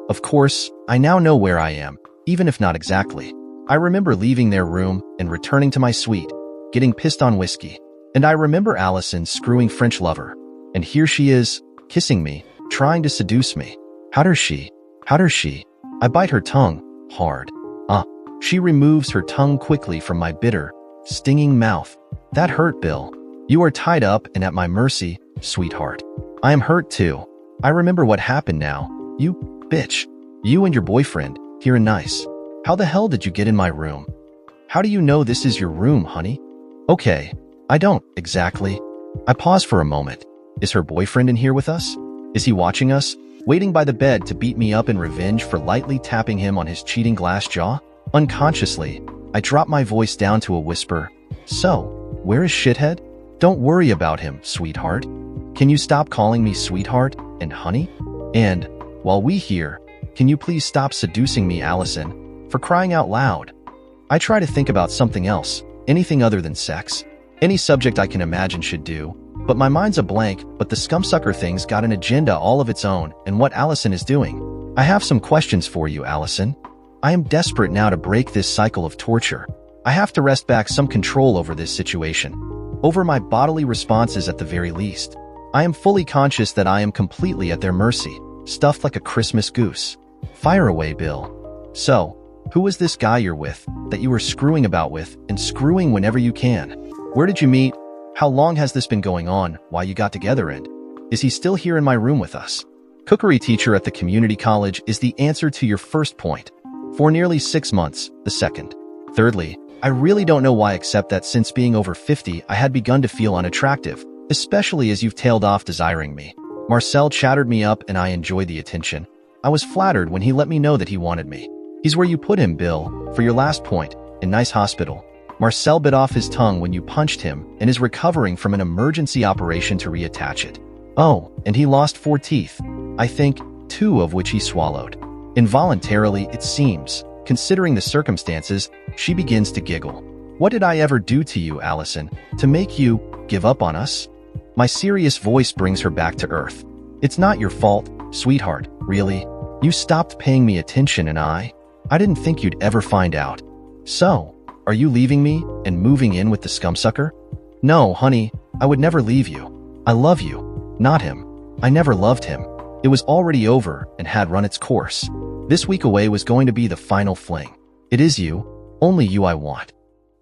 Of course, I now know where I am, even if not exactly. I remember leaving their room and returning to my suite, getting pissed on whiskey. And I remember Allison screwing French lover. And here she is, kissing me, trying to seduce me. How does she? I bite her tongue, hard. She removes her tongue quickly from my bitter, stinging mouth. That hurt, Bill. You are tied up and at my mercy, sweetheart. I am hurt too. I remember what happened now. You bitch. You and your boyfriend, here in Nice. How the hell did you get in my room? How do you know this is your room, honey? Okay, I don't, exactly. I pause for a moment. Is her boyfriend in here with us? Is he watching us, waiting by the bed to beat me up in revenge for lightly tapping him on his cheating glass jaw? Unconsciously, I drop my voice down to a whisper. So, where is shithead? Don't worry about him, sweetheart. Can you stop calling me sweetheart and honey? And, while we here, can you please stop seducing me, Allison? For crying out loud. I try to think about something else, anything other than sex. Any subject I can imagine should do, but my mind's a blank. But the scumsucker thing's got an agenda all of its own, and what Allison is doing. I have some questions for you, Allison. I am desperate now to break this cycle of torture. I have to wrest back some control over this situation. Over my bodily responses at the very least. I am fully conscious that I am completely at their mercy, stuffed like a Christmas goose. Fire away, Bill. So, who is this guy you're with, that you are screwing about with, and screwing whenever you can? Where did you meet? How long has this been going on, why you got together, and is he still here in my room with us? Cookery teacher at the community college is the answer to your first point. For nearly 6 months, the second. Thirdly, I really don't know why except that since being over 50 I had begun to feel unattractive, especially as you've tailed off desiring me. Marcel chattered me up and I enjoyed the attention. I was flattered when he let me know that he wanted me. He's where you put him, Bill, for your last point, in Nice Hospital. Marcel bit off his tongue when you punched him and is recovering from an emergency operation to reattach it. Oh, and he lost 4 teeth. I think, 2 of which he swallowed. Involuntarily, it seems, considering the circumstances, she begins to giggle. What did I ever do to you, Allison, to make you give up on us? My serious voice brings her back to earth. It's not your fault, sweetheart, really. You stopped paying me attention and I didn't think you'd ever find out. So, are you leaving me and moving in with the scumsucker? No, honey, I would never leave you. I love you, not him. I never loved him. It was already over and had run its course. This week away was going to be the final fling. It is you, only you I want.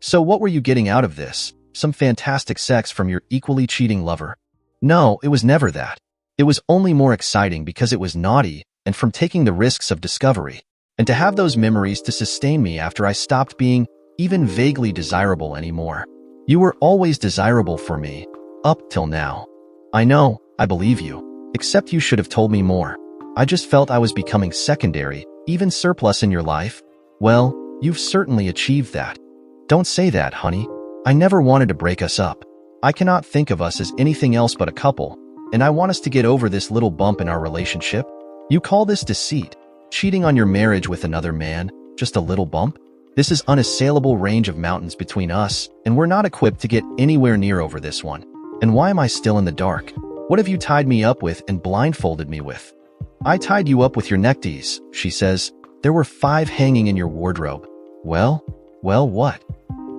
So what were you getting out of this? Some fantastic sex from your equally cheating lover? No, it was never that. It was only more exciting because it was naughty and from taking the risks of discovery. And to have those memories to sustain me after I stopped being even vaguely desirable anymore. You were always desirable for me, up till now. I know, I believe you. Except you should have told me more. I just felt I was becoming secondary, even surplus in your life. Well, you've certainly achieved that. Don't say that, honey. I never wanted to break us up. I cannot think of us as anything else but a couple, and I want us to get over this little bump in our relationship. You call this deceit, cheating on your marriage with another man, just a little bump? This is unassailable range of mountains between us, and we're not equipped to get anywhere near over this one. And why am I still in the dark? What have you tied me up with and blindfolded me with? I tied you up with your neckties, she says. There were 5 hanging in your wardrobe. Well, what?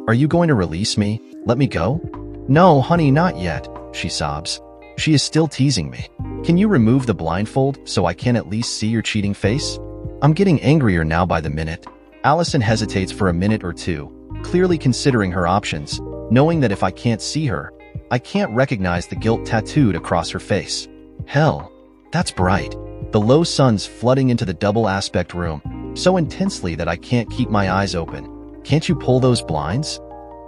Are you going to release me? Let me go? No, honey, not yet, she sobs. She is still teasing me. Can you remove the blindfold so I can at least see your cheating face? I'm getting angrier now by the minute. Allison hesitates for a minute or two, clearly considering her options, knowing that if I can't see her, I can't recognize the guilt tattooed across her face. Hell, that's bright. The low sun's flooding into the double aspect room, so intensely that I can't keep my eyes open. Can't you pull those blinds?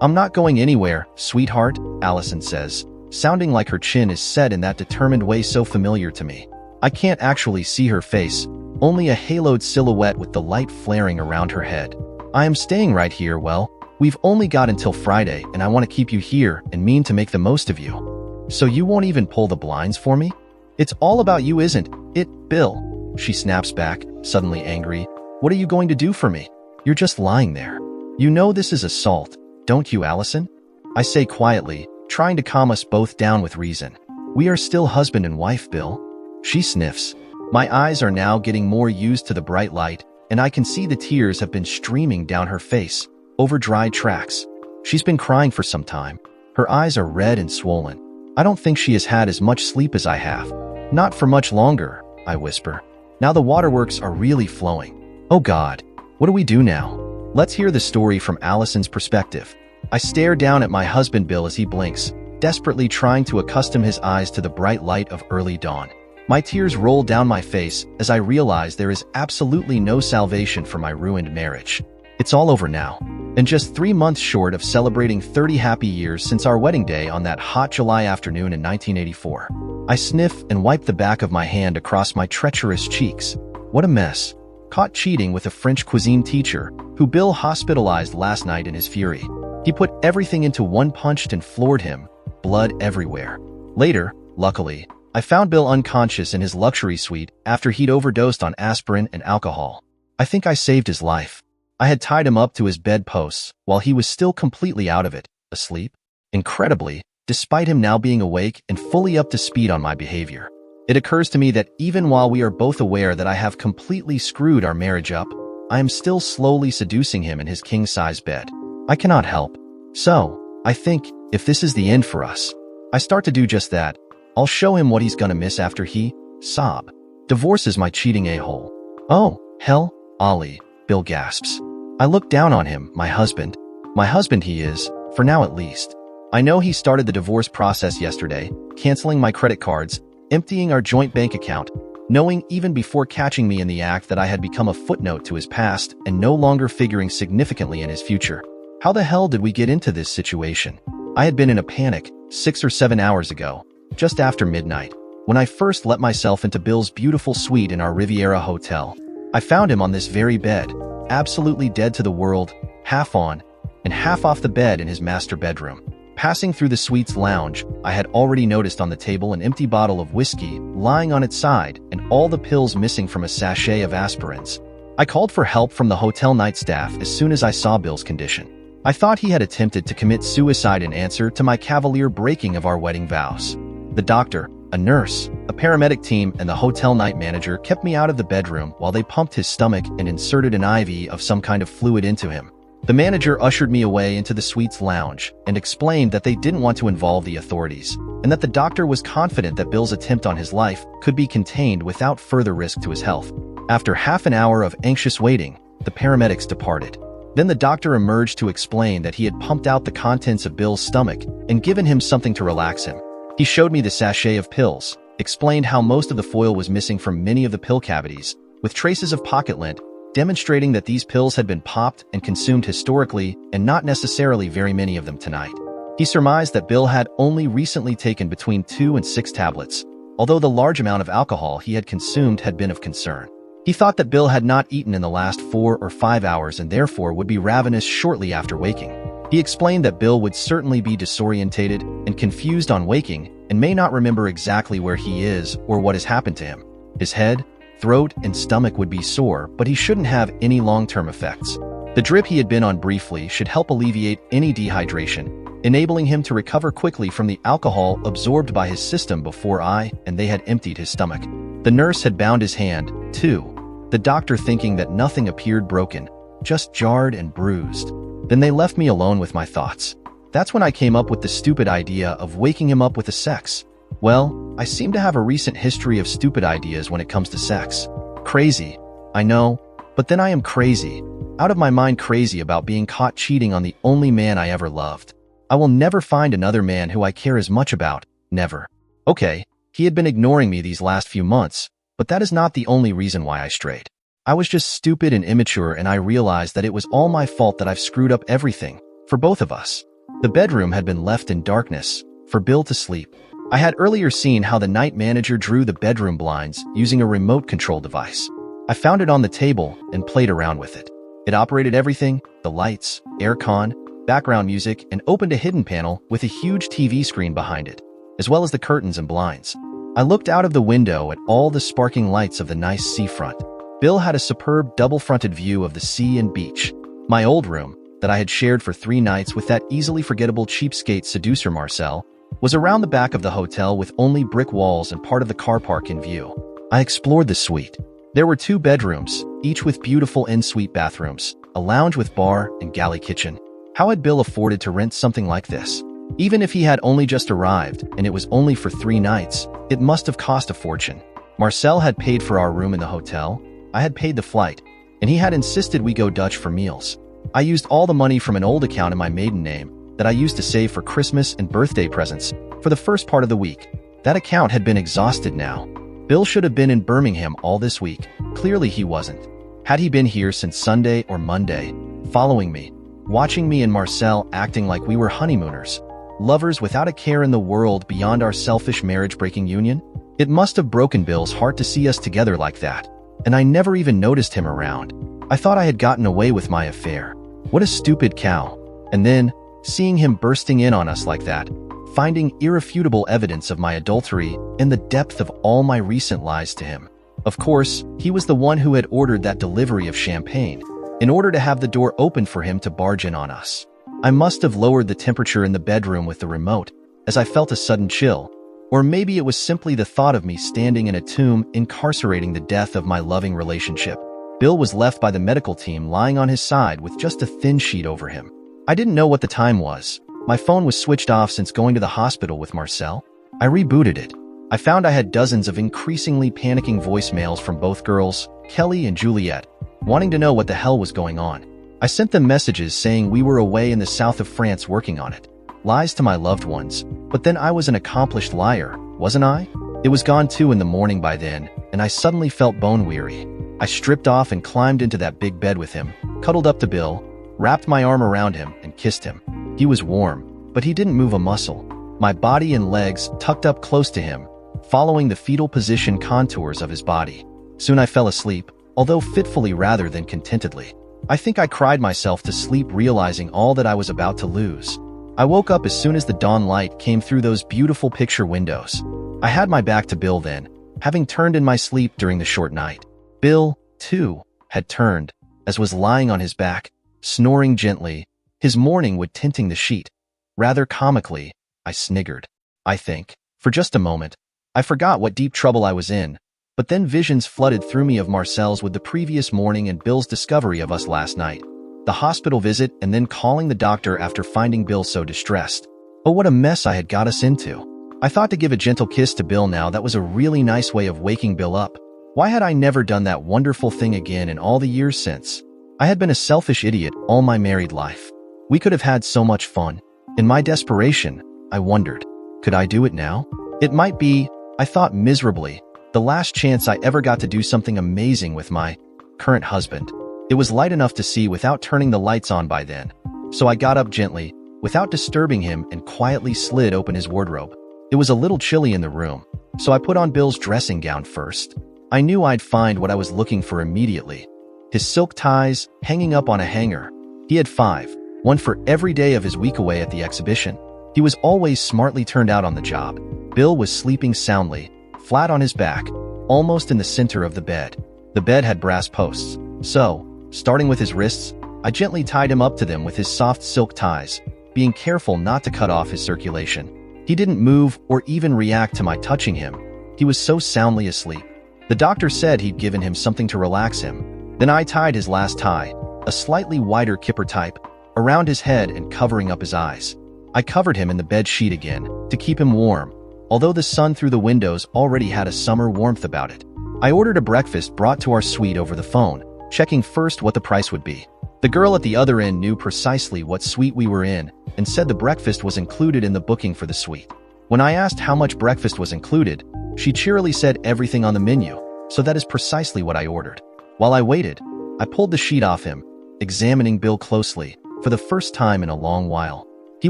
I'm not going anywhere, sweetheart, Allison says, sounding like her chin is set in that determined way so familiar to me. I can't actually see her face, only a haloed silhouette with the light flaring around her head. I am staying right here, well, we've only got until Friday and I want to keep you here and mean to make the most of you. So you won't even pull the blinds for me? It's all about you, isn't it, Bill? She snaps back, suddenly angry. What are you going to do for me? You're just lying there. You know this is assault, don't you, Allison? I say quietly, trying to calm us both down with reason. We are still husband and wife, Bill. She sniffs. My eyes are now getting more used to the bright light, and I can see the tears have been streaming down her face, over dried tracks. She's been crying for some time. Her eyes are red and swollen. I don't think she has had as much sleep as I have. Not for much longer, I whisper. Now the waterworks are really flowing. Oh God, what do we do now? Let's hear the story from Allison's perspective. I stare down at my husband Bill as he blinks, desperately trying to accustom his eyes to the bright light of early dawn. My tears roll down my face as I realize there is absolutely no salvation for my ruined marriage. It's all over now, and just 3 months short of celebrating 30 happy years since our wedding day on that hot July afternoon in 1984. I sniff and wipe the back of my hand across my treacherous cheeks. What a mess. Caught cheating with a French cuisine teacher, who Bill hospitalized last night in his fury. He put everything into one punch and floored him, blood everywhere. Later, luckily, I found Bill unconscious in his luxury suite after he'd overdosed on aspirin and alcohol. I think I saved his life. I had tied him up to his bedposts while he was still completely out of it, asleep. Incredibly, despite him now being awake and fully up to speed on my behavior. It occurs to me that even while we are both aware that I have completely screwed our marriage up, I am still slowly seducing him in his king-size bed. I cannot help. So, I think, if this is the end for us, I start to do just that. I'll show him what he's gonna miss after he, sob, divorces my cheating a-hole. Oh, hell, Ollie, Bill gasps. I look down on him, my husband. My husband he is, for now at least. I know he started the divorce process yesterday, canceling my credit cards, emptying our joint bank account, knowing even before catching me in the act that I had become a footnote to his past and no longer figuring significantly in his future. How the hell did we get into this situation? I had been in a panic 6 or 7 hours ago, just after midnight, when I first let myself into Bill's beautiful suite in our Riviera hotel. I found him on this very bed, absolutely dead to the world, half on and half off the bed in his master bedroom. Passing through the suite's lounge, I had already noticed on the table an empty bottle of whiskey lying on its side and all the pills missing from a sachet of aspirins. I called for help from the hotel night staff as soon as I saw Bill's condition. I thought he had attempted to commit suicide in answer to my cavalier breaking of our wedding vows. The doctor, a nurse, a paramedic team, and the hotel night manager kept me out of the bedroom while they pumped his stomach and inserted an IV of some kind of fluid into him. The manager ushered me away into the suite's lounge and explained that they didn't want to involve the authorities, and that the doctor was confident that Bill's attempt on his life could be contained without further risk to his health. After half an hour of anxious waiting, the paramedics departed. Then the doctor emerged to explain that he had pumped out the contents of Bill's stomach and given him something to relax him. He showed me the sachet of pills, explained how most of the foil was missing from many of the pill cavities, with traces of pocket lint, demonstrating that these pills had been popped and consumed historically and not necessarily very many of them tonight. He surmised that Bill had only recently taken between 2 and 6 tablets, although the large amount of alcohol he had consumed had been of concern. He thought that Bill had not eaten in the last 4 or 5 hours and therefore would be ravenous shortly after waking. He explained that Bill would certainly be disorientated and confused on waking and may not remember exactly where he is or what has happened to him. His head, throat, and stomach would be sore, but he shouldn't have any long-term effects. The drip he had been on briefly should help alleviate any dehydration, enabling him to recover quickly from the alcohol absorbed by his system before they had emptied his stomach. The nurse had bound his hand, too, the doctor thinking that nothing appeared broken, just jarred and bruised. Then they left me alone with my thoughts. That's when I came up with the stupid idea of waking him up with the sex. Well, I seem to have a recent history of stupid ideas when it comes to sex. Crazy, I know, but then I am crazy. Out of my mind crazy about being caught cheating on the only man I ever loved. I will never find another man who I care as much about, never. Okay, he had been ignoring me these last few months, but that is not the only reason why I strayed. I was just stupid and immature, and I realized that it was all my fault that I've screwed up everything, for both of us. The bedroom had been left in darkness, for Bill to sleep. I had earlier seen how the night manager drew the bedroom blinds using a remote control device. I found it on the table and played around with it. It operated everything, the lights, aircon, background music, and opened a hidden panel with a huge TV screen behind it, as well as the curtains and blinds. I looked out of the window at all the sparkling lights of the nice seafront. Bill had a superb double-fronted view of the sea and beach. My old room, that I had shared for 3 nights with that easily forgettable cheapskate seducer Marcel, was around the back of the hotel with only brick walls and part of the car park in view. I explored the suite. There were 2 bedrooms, each with beautiful en-suite bathrooms, a lounge with bar and galley kitchen. How had Bill afforded to rent something like this? Even if he had only just arrived, and it was only for 3 nights, it must have cost a fortune. Marcel had paid for our room in the hotel, I had paid the flight, and he had insisted we go Dutch for meals. I used all the money from an old account in my maiden name that I used to save for Christmas and birthday presents for the first part of the week. That account had been exhausted now. Bill should have been in Birmingham all this week. Clearly he wasn't. Had he been here since Sunday or Monday, following me, watching me and Marcel acting like we were honeymooners, lovers without a care in the world beyond our selfish marriage-breaking union? It must have broken Bill's heart to see us together like that, and I never even noticed him around. I thought I had gotten away with my affair. What a stupid cow. And then, seeing him bursting in on us like that, finding irrefutable evidence of my adultery in the depth of all my recent lies to him. Of course, he was the one who had ordered that delivery of champagne, in order to have the door open for him to barge in on us. I must have lowered the temperature in the bedroom with the remote, as I felt a sudden chill. Or maybe it was simply the thought of me standing in a tomb incarcerating the death of my loving relationship. Bill was left by the medical team lying on his side with just a thin sheet over him. I didn't know what the time was. My phone was switched off since going to the hospital with Marcel. I rebooted it. I found I had dozens of increasingly panicking voicemails from both girls, Kelly and Juliet, wanting to know what the hell was going on. I sent them messages saying we were away in the south of France working on it. Lies to my loved ones, but then I was an accomplished liar, wasn't I? It was gone 2 in the morning by then, and I suddenly felt bone-weary. I stripped off and climbed into that big bed with him, cuddled up to Bill, wrapped my arm around him, and kissed him. He was warm, but he didn't move a muscle. My body and legs tucked up close to him, following the fetal position contours of his body. Soon I fell asleep, although fitfully rather than contentedly. I think I cried myself to sleep realizing all that I was about to lose. I woke up as soon as the dawn light came through those beautiful picture windows. I had my back to Bill then, having turned in my sleep during the short night. Bill, too, had turned, as was lying on his back, snoring gently, his morning wood tinting the sheet. Rather comically, I sniggered. I think, for just a moment, I forgot what deep trouble I was in, but then visions flooded through me of Marcel's with the previous morning and Bill's discovery of us last night. The hospital visit and then calling the doctor after finding Bill so distressed. Oh, what a mess I had got us into. I thought to give a gentle kiss to Bill now. That was a really nice way of waking Bill up. Why had I never done that wonderful thing again in all the years since? I had been a selfish idiot all my married life. We could have had so much fun. In my desperation, I wondered, could I do it now? It might be, I thought miserably, the last chance I ever got to do something amazing with my current husband. It was light enough to see without turning the lights on by then. So I got up gently, without disturbing him, and quietly slid open his wardrobe. It was a little chilly in the room, so I put on Bill's dressing gown first. I knew I'd find what I was looking for immediately. His silk ties, hanging up on a hanger. He had 5, one for every day of his week away at the exhibition. He was always smartly turned out on the job. Bill was sleeping soundly, flat on his back, almost in the center of the bed. The bed had brass posts, so, starting with his wrists, I gently tied him up to them with his soft silk ties, being careful not to cut off his circulation. He didn't move or even react to my touching him. He was so soundly asleep. The doctor said he'd given him something to relax him. Then I tied his last tie, a slightly wider kipper type, around his head and covering up his eyes. I covered him in the bed sheet again, to keep him warm, although the sun through the windows already had a summer warmth about it. I ordered a breakfast brought to our suite over the phone, checking first what the price would be. The girl at the other end knew precisely what suite we were in, and said the breakfast was included in the booking for the suite. When I asked how much breakfast was included, she cheerily said everything on the menu, so that is precisely what I ordered. While I waited, I pulled the sheet off him, examining Bill closely, for the first time in a long while. He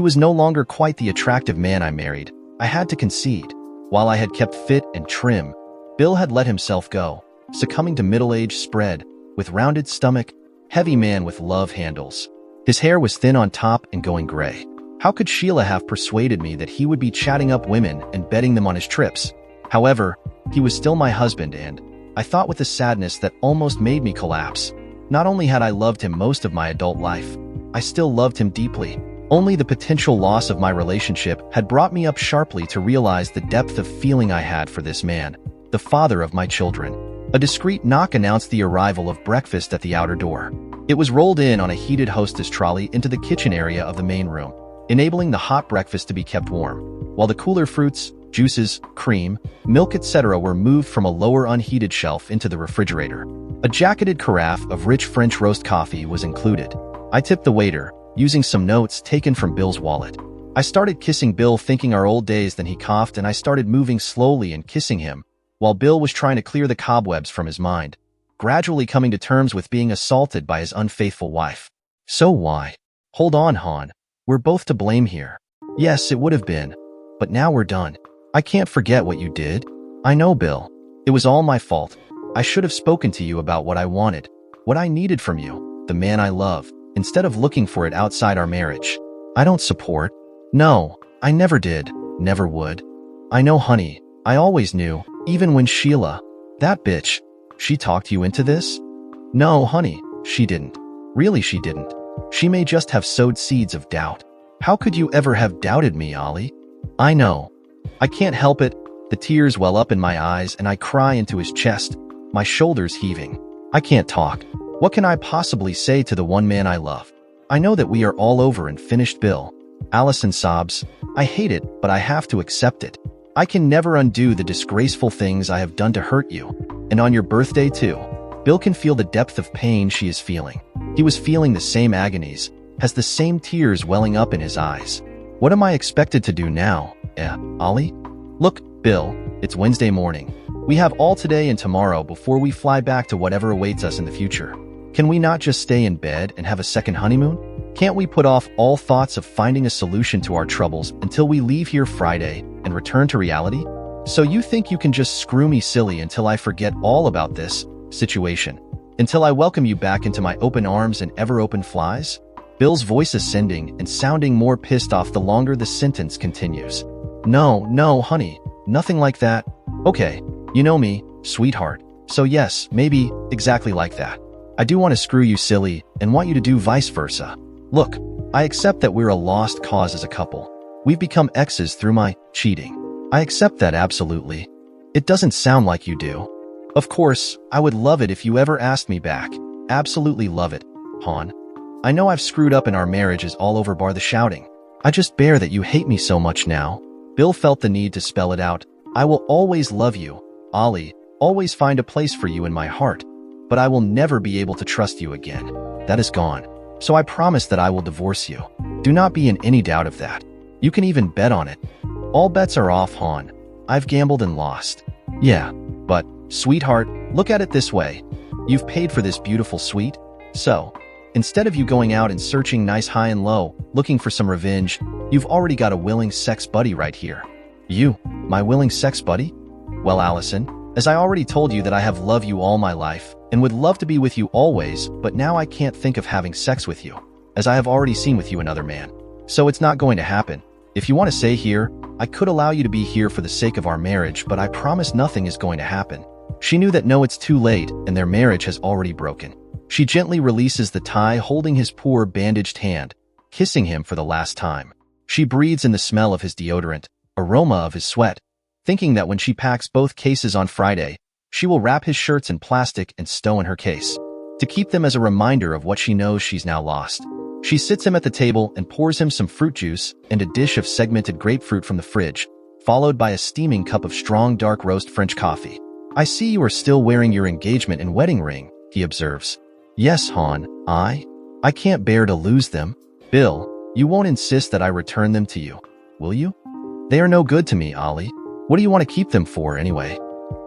was no longer quite the attractive man I married, I had to concede. While I had kept fit and trim, Bill had let himself go, succumbing to middle-age spread, with rounded stomach, heavy man with love handles. His hair was thin on top and going gray. How could Sheila have persuaded me that he would be chatting up women and betting them on his trips? However, he was still my husband, and I thought with a sadness that almost made me collapse. Not only had I loved him most of my adult life, I still loved him deeply. Only the potential loss of my relationship had brought me up sharply to realize the depth of feeling I had for this man, the father of my children. A discreet knock announced the arrival of breakfast at the outer door. It was rolled in on a heated hostess trolley into the kitchen area of the main room, enabling the hot breakfast to be kept warm, while the cooler fruits, juices, cream, milk, etc. were moved from a lower unheated shelf into the refrigerator. A jacketed carafe of rich French roast coffee was included. I tipped the waiter, using some notes taken from Bill's wallet. I started kissing Bill, thinking our old days. Then he coughed and I started moving slowly and kissing him, while Bill was trying to clear the cobwebs from his mind, gradually coming to terms with being assaulted by his unfaithful wife. So why? Hold on, Han. We're both to blame here. Yes, it would have been, but now we're done. I can't forget what you did. I know, Bill. It was all my fault. I should have spoken to you about what I wanted, what I needed from you, the man I love, instead of looking for it outside our marriage. I don't support. No, I never did, never would. I know, honey. I always knew, even when Sheila, that bitch, she talked you into this? No, honey, she didn't. Really, she didn't. She may just have sowed seeds of doubt. How could you ever have doubted me, Ollie? I know. I can't help it. The tears well up in my eyes and I cry into his chest, my shoulders heaving. I can't talk. What can I possibly say to the one man I love? I know that we are all over and finished, Bill. Allison sobs. I hate it, but I have to accept it. I can never undo the disgraceful things I have done to hurt you. And on your birthday too. Bill can feel the depth of pain she is feeling. He was feeling the same agonies, has the same tears welling up in his eyes. What am I expected to do now, Ollie? Look, Bill, it's Wednesday morning. We have all today and tomorrow before we fly back to whatever awaits us in the future. Can we not just stay in bed and have a second honeymoon? Can't we put off all thoughts of finding a solution to our troubles until we leave here Friday and return to reality? So you think you can just screw me silly until I forget all about this situation? Until I welcome you back into my open arms and ever-open flies? Bill's voice ascending and sounding more pissed off the longer the sentence continues. No, honey, nothing like that. Okay, you know me, sweetheart. So yes, maybe exactly like that. I do want to screw you silly and want you to do vice versa. Look, I accept that we're a lost cause as a couple. We've become exes through my cheating. I accept that absolutely. It doesn't sound like you do. Of course, I would love it if you ever asked me back. Absolutely love it, hon. I know I've screwed up and our marriage is all over bar the shouting. I just bear that you hate me so much now. Bill felt the need to spell it out. I will always love you, Ollie, always find a place for you in my heart. But I will never be able to trust you again. That is gone. So I promise that I will divorce you. Do not be in any doubt of that. You can even bet on it. All bets are off, hon. I've gambled and lost. Yeah, but, sweetheart, look at it this way. You've paid for this beautiful suite. So, instead of you going out and searching nice high and low, looking for some revenge, you've already got a willing sex buddy right here. You, my willing sex buddy? Well, Allison, as I already told you that I have loved you all my life, and would love to be with you always, but now I can't think of having sex with you, as I have already seen with you another man. So it's not going to happen. If you want to stay here, I could allow you to be here for the sake of our marriage, but I promise nothing is going to happen. She knew that no, it's too late, and their marriage has already broken. She gently releases the tie, holding his poor bandaged hand, kissing him for the last time. She breathes in the smell of his deodorant, aroma of his sweat, thinking that when she packs both cases on Friday, she will wrap his shirts in plastic and stow in her case, to keep them as a reminder of what she knows she's now lost. She sits him at the table and pours him some fruit juice and a dish of segmented grapefruit from the fridge, followed by a steaming cup of strong dark roast French coffee. I see you are still wearing your engagement and wedding ring, he observes. Yes, hon, I can't bear to lose them. Bill, you won't insist that I return them to you, will you? They are no good to me, Ollie. What do you want to keep them for, anyway?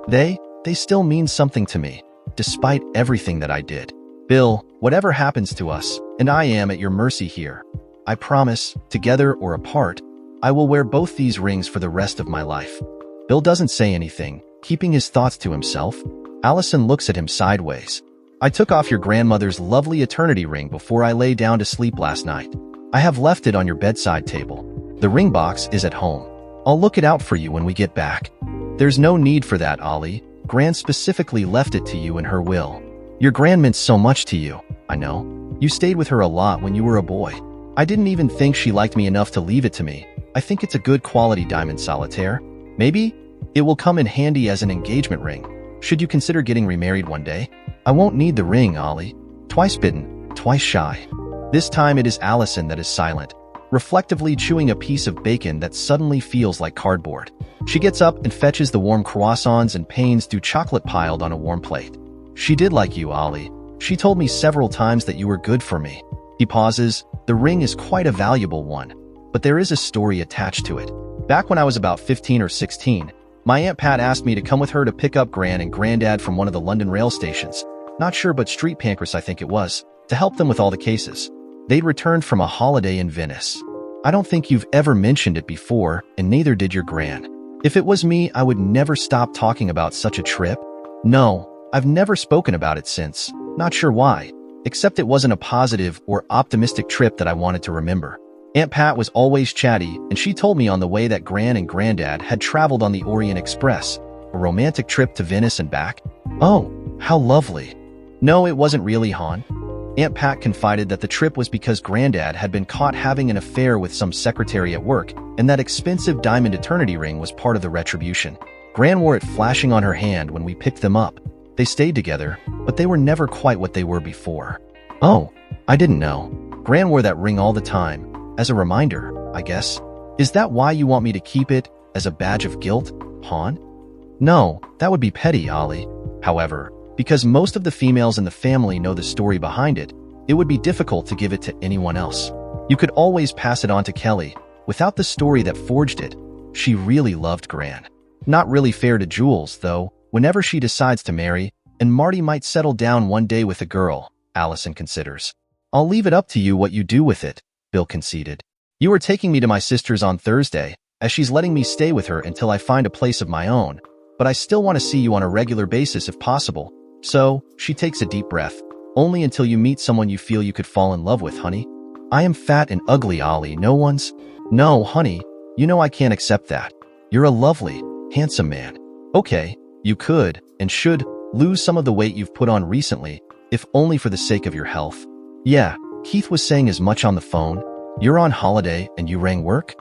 They still mean something to me, despite everything that I did. Bill, whatever happens to us, and I am at your mercy here. I promise, together or apart, I will wear both these rings for the rest of my life. Bill doesn't say anything, keeping his thoughts to himself. Allison looks at him sideways. I took off your grandmother's lovely eternity ring before I lay down to sleep last night. I have left it on your bedside table. The ring box is at home. I'll look it out for you when we get back. There's no need for that, Ollie. Gran specifically left it to you in her will. Your gran meant so much to you, I know. You stayed with her a lot when you were a boy. I didn't even think she liked me enough to leave it to me. I think it's a good quality diamond solitaire. Maybe it will come in handy as an engagement ring. Should you consider getting remarried one day? I won't need the ring, Ollie. Twice bitten, twice shy. This time it is Allison that is silent, reflectively chewing a piece of bacon that suddenly feels like cardboard. She gets up and fetches the warm croissants and pains through chocolate piled on a warm plate. She did like you, Ollie. She told me several times that you were good for me. He pauses. The ring is quite a valuable one, but there is a story attached to it. Back when I was about 15 or 16, my Aunt Pat asked me to come with her to pick up Gran and Granddad from one of the London rail stations. Not sure, but Street Pancras I think it was, to help them with all the cases. They'd returned from a holiday in Venice. I don't think you've ever mentioned it before, and neither did your Gran. If it was me, I would never stop talking about such a trip. No, I've never spoken about it since. Not sure why, except it wasn't a positive or optimistic trip that I wanted to remember. Aunt Pat was always chatty, and she told me on the way that Gran and Granddad had traveled on the Orient Express, a romantic trip to Venice and back. Oh, how lovely. No, it wasn't really, hon. Aunt Pat confided that the trip was because Granddad had been caught having an affair with some secretary at work, and that expensive diamond eternity ring was part of the retribution. Gran wore it flashing on her hand when we picked them up. They stayed together, but they were never quite what they were before. Oh, I didn't know. Gran wore that ring all the time, as a reminder, I guess. Is that why you want me to keep it, as a badge of guilt, hon? No, that would be petty, Ollie. However, because most of the females in the family know the story behind it, it would be difficult to give it to anyone else. You could always pass it on to Kelly, without the story that forged it. She really loved Gran. Not really fair to Jules, though, whenever she decides to marry, and Marty might settle down one day with a girl, Allison considers. I'll leave it up to you what you do with it, Bill conceded. You are taking me to my sister's on Thursday, as she's letting me stay with her until I find a place of my own, but I still want to see you on a regular basis if possible. So, she takes a deep breath. Only until you meet someone you feel you could fall in love with, honey. I am fat and ugly, Ollie. No, honey, you know I can't accept that. You're a lovely, handsome man. Okay, you could, and should, lose some of the weight you've put on recently, if only for the sake of your health. Yeah, Keith was saying as much on the phone. You're on holiday and you rang work?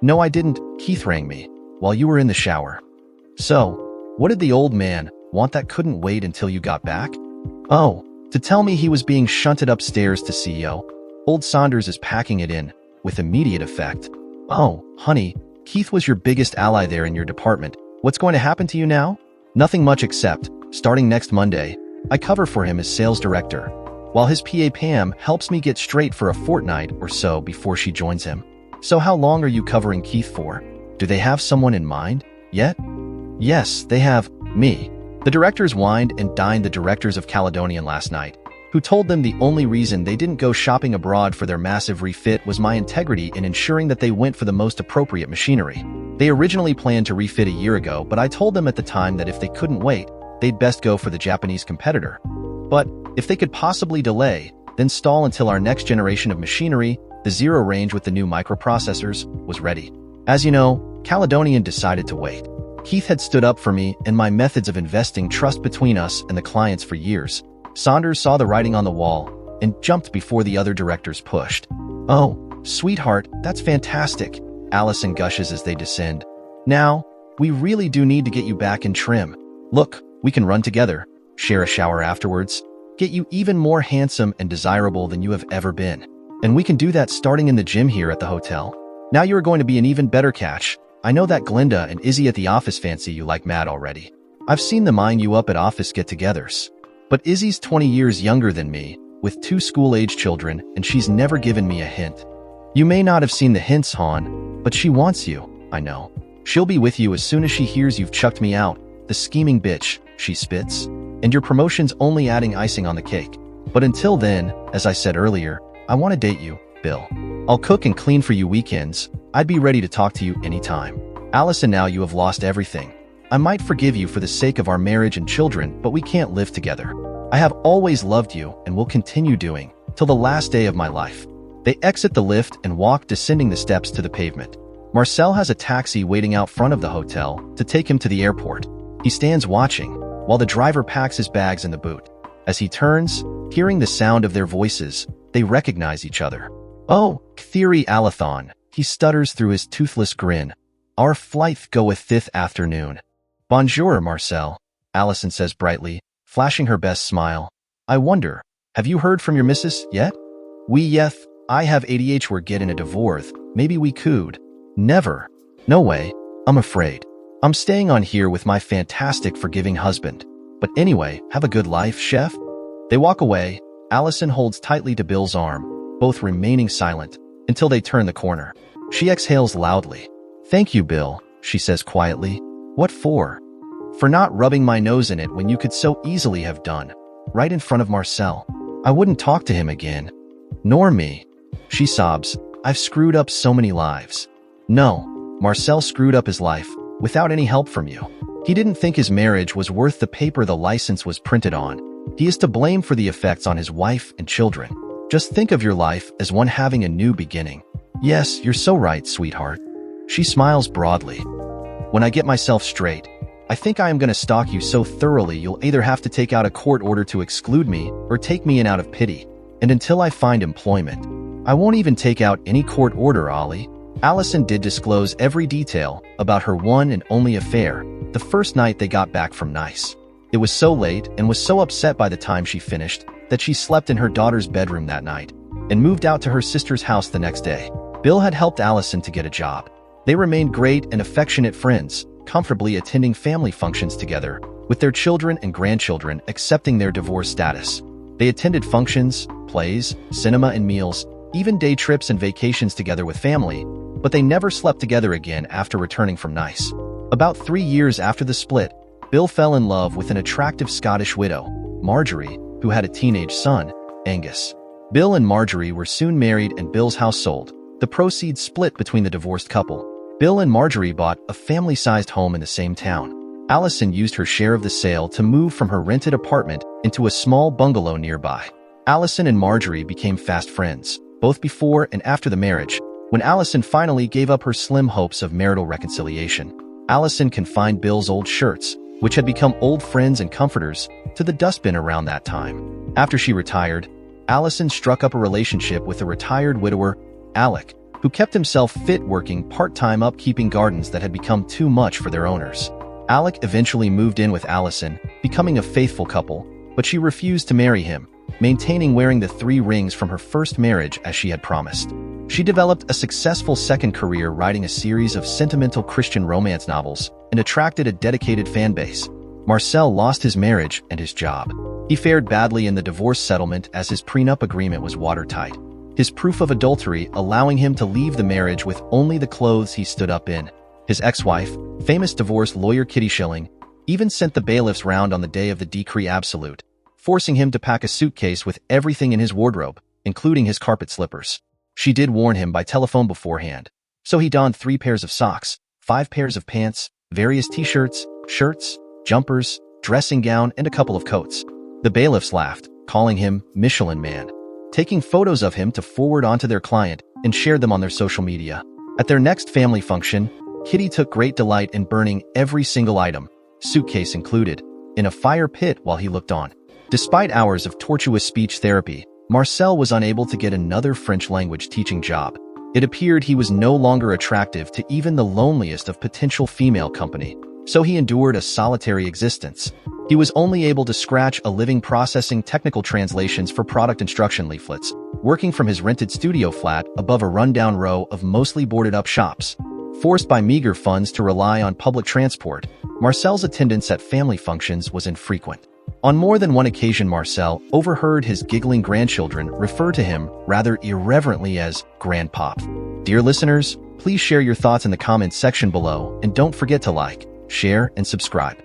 No, I didn't. Keith rang me while you were in the shower. So, what did the old man want that couldn't wait until you got back? Oh, to tell me he was being shunted upstairs to CEO. Old Saunders is packing it in with immediate effect. Oh, honey, Keith was your biggest ally there in your department. What's going to happen to you now? Nothing much except, starting next Monday, I cover for him as sales director, while his PA Pam helps me get straight for a fortnight or so before she joins him. So how long are you covering Keith for? Do they have someone in mind yet? Yes, they have me. The directors wined and dined the directors of Caledonian last night, who told them the only reason they didn't go shopping abroad for their massive refit was my integrity in ensuring that they went for the most appropriate machinery. They originally planned to refit a year ago, but I told them at the time that if they couldn't wait, they'd best go for the Japanese competitor. But if they could possibly delay, then stall until our next generation of machinery, the zero range with the new microprocessors, was ready. As you know, Caledonian decided to wait. Keith had stood up for me and my methods of investing trust between us and the clients for years. Saunders saw the writing on the wall and jumped before the other directors pushed. Oh, sweetheart, that's fantastic, Allison gushes as they descend. Now, we really do need to get you back in trim. Look, we can run together, share a shower afterwards, get you even more handsome and desirable than you have ever been. And we can do that starting in the gym here at the hotel. Now you're going to be an even better catch. I know that Glinda and Izzy at the office fancy you like mad already. I've seen them eyeing you up at office get-togethers. But Izzy's 20 years younger than me, with 2 school-age children, and she's never given me a hint. You may not have seen the hints, Han, but she wants you, I know. She'll be with you as soon as she hears you've chucked me out, the scheming bitch, she spits. And your promotion's only adding icing on the cake. But until then, as I said earlier, I want to date you, Bill. I'll cook and clean for you weekends. I'd be ready to talk to you anytime. Allison, now you have lost everything. I might forgive you for the sake of our marriage and children, but we can't live together. I have always loved you and will continue doing, till the last day of my life. They exit the lift and walk descending the steps to the pavement. Marcel has a taxi waiting out front of the hotel to take him to the airport. He stands watching, while the driver packs his bags in the boot. As he turns, hearing the sound of their voices, they recognize each other. Oh, Kthiri Alathon, he stutters through his toothless grin. Our flight goeth this afternoon. Bonjour, Marcel, Allison says brightly, flashing her best smile. I wonder, have you heard from your missus yet? We yeth, I have ADH, we're getting a divorce. Maybe we could. Never. No way, I'm afraid. I'm staying on here with my fantastic forgiving husband. But anyway, have a good life, chef. They walk away. Allison holds tightly to Bill's arm, both remaining silent, until they turn the corner. She exhales loudly. Thank you, Bill, she says quietly. What for? For not rubbing my nose in it when you could so easily have done. Right in front of Marcel. I wouldn't talk to him again. Nor me. She sobs. I've screwed up so many lives. No, Marcel screwed up his life, without any help from you. He didn't think his marriage was worth the paper the license was printed on. He is to blame for the effects on his wife and children. Just think of your life as one having a new beginning. Yes, you're so right, sweetheart. She smiles broadly. When I get myself straight, I think I am going to stalk you so thoroughly you'll either have to take out a court order to exclude me or take me in out of pity. And until I find employment, I won't even take out any court order, Ollie. Allison did disclose every detail about her one and only affair the first night they got back from Nice. It was so late and was so upset by the time she finished that she slept in her daughter's bedroom that night and moved out to her sister's house the next day. Bill had helped Allison to get a job. They remained great and affectionate friends, comfortably attending family functions together, with their children and grandchildren accepting their divorce status. They attended functions, plays, cinema and meals, even day trips and vacations together with family, but they never slept together again after returning from Nice. About 3 years after the split, Bill fell in love with an attractive Scottish widow, Marjorie, who had a teenage son, Angus. Bill and Marjorie were soon married and Bill's house sold. The proceeds split between the divorced couple. Bill and Marjorie bought a family-sized home in the same town. Allison used her share of the sale to move from her rented apartment into a small bungalow nearby. Allison and Marjorie became fast friends, both before and after the marriage. When Allison finally gave up her slim hopes of marital reconciliation, Allison confined Bill's old shirts, which had become old friends and comforters, to the dustbin around that time. After she retired, Allison struck up a relationship with a retired widower, Alec, who kept himself fit working part-time upkeeping gardens that had become too much for their owners. Alec eventually moved in with Allison, becoming a faithful couple, but she refused to marry him, maintaining wearing the 3 rings from her first marriage as she had promised. She developed a successful second career writing a series of sentimental Christian romance novels and attracted a dedicated fan base. Marcel lost his marriage and his job. He fared badly in the divorce settlement as his prenup agreement was watertight, his proof of adultery allowing him to leave the marriage with only the clothes he stood up in. His ex-wife, famous divorce lawyer Kitty Schilling, even sent the bailiffs round on the day of the decree absolute, forcing him to pack a suitcase with everything in his wardrobe, including his carpet slippers. She did warn him by telephone beforehand, so he donned 3 pairs of socks, 5 pairs of pants, various t-shirts, shirts, jumpers, dressing gown, and a couple of coats. The bailiffs laughed, calling him Michelin Man, taking photos of him to forward onto their client and shared them on their social media. At their next family function, Kitty took great delight in burning every single item, suitcase included, in a fire pit while he looked on. Despite hours of tortuous speech therapy, Marcel was unable to get another French language teaching job. It appeared he was no longer attractive to even the loneliest of potential female company, so he endured a solitary existence. He was only able to scratch a living processing technical translations for product instruction leaflets, working from his rented studio flat above a rundown row of mostly boarded-up shops. Forced by meager funds to rely on public transport, Marcel's attendance at family functions was infrequent. On more than one occasion, Marcel overheard his giggling grandchildren refer to him rather irreverently as Grandpop. Dear listeners, please share your thoughts in the comments section below and don't forget to like, share, and subscribe.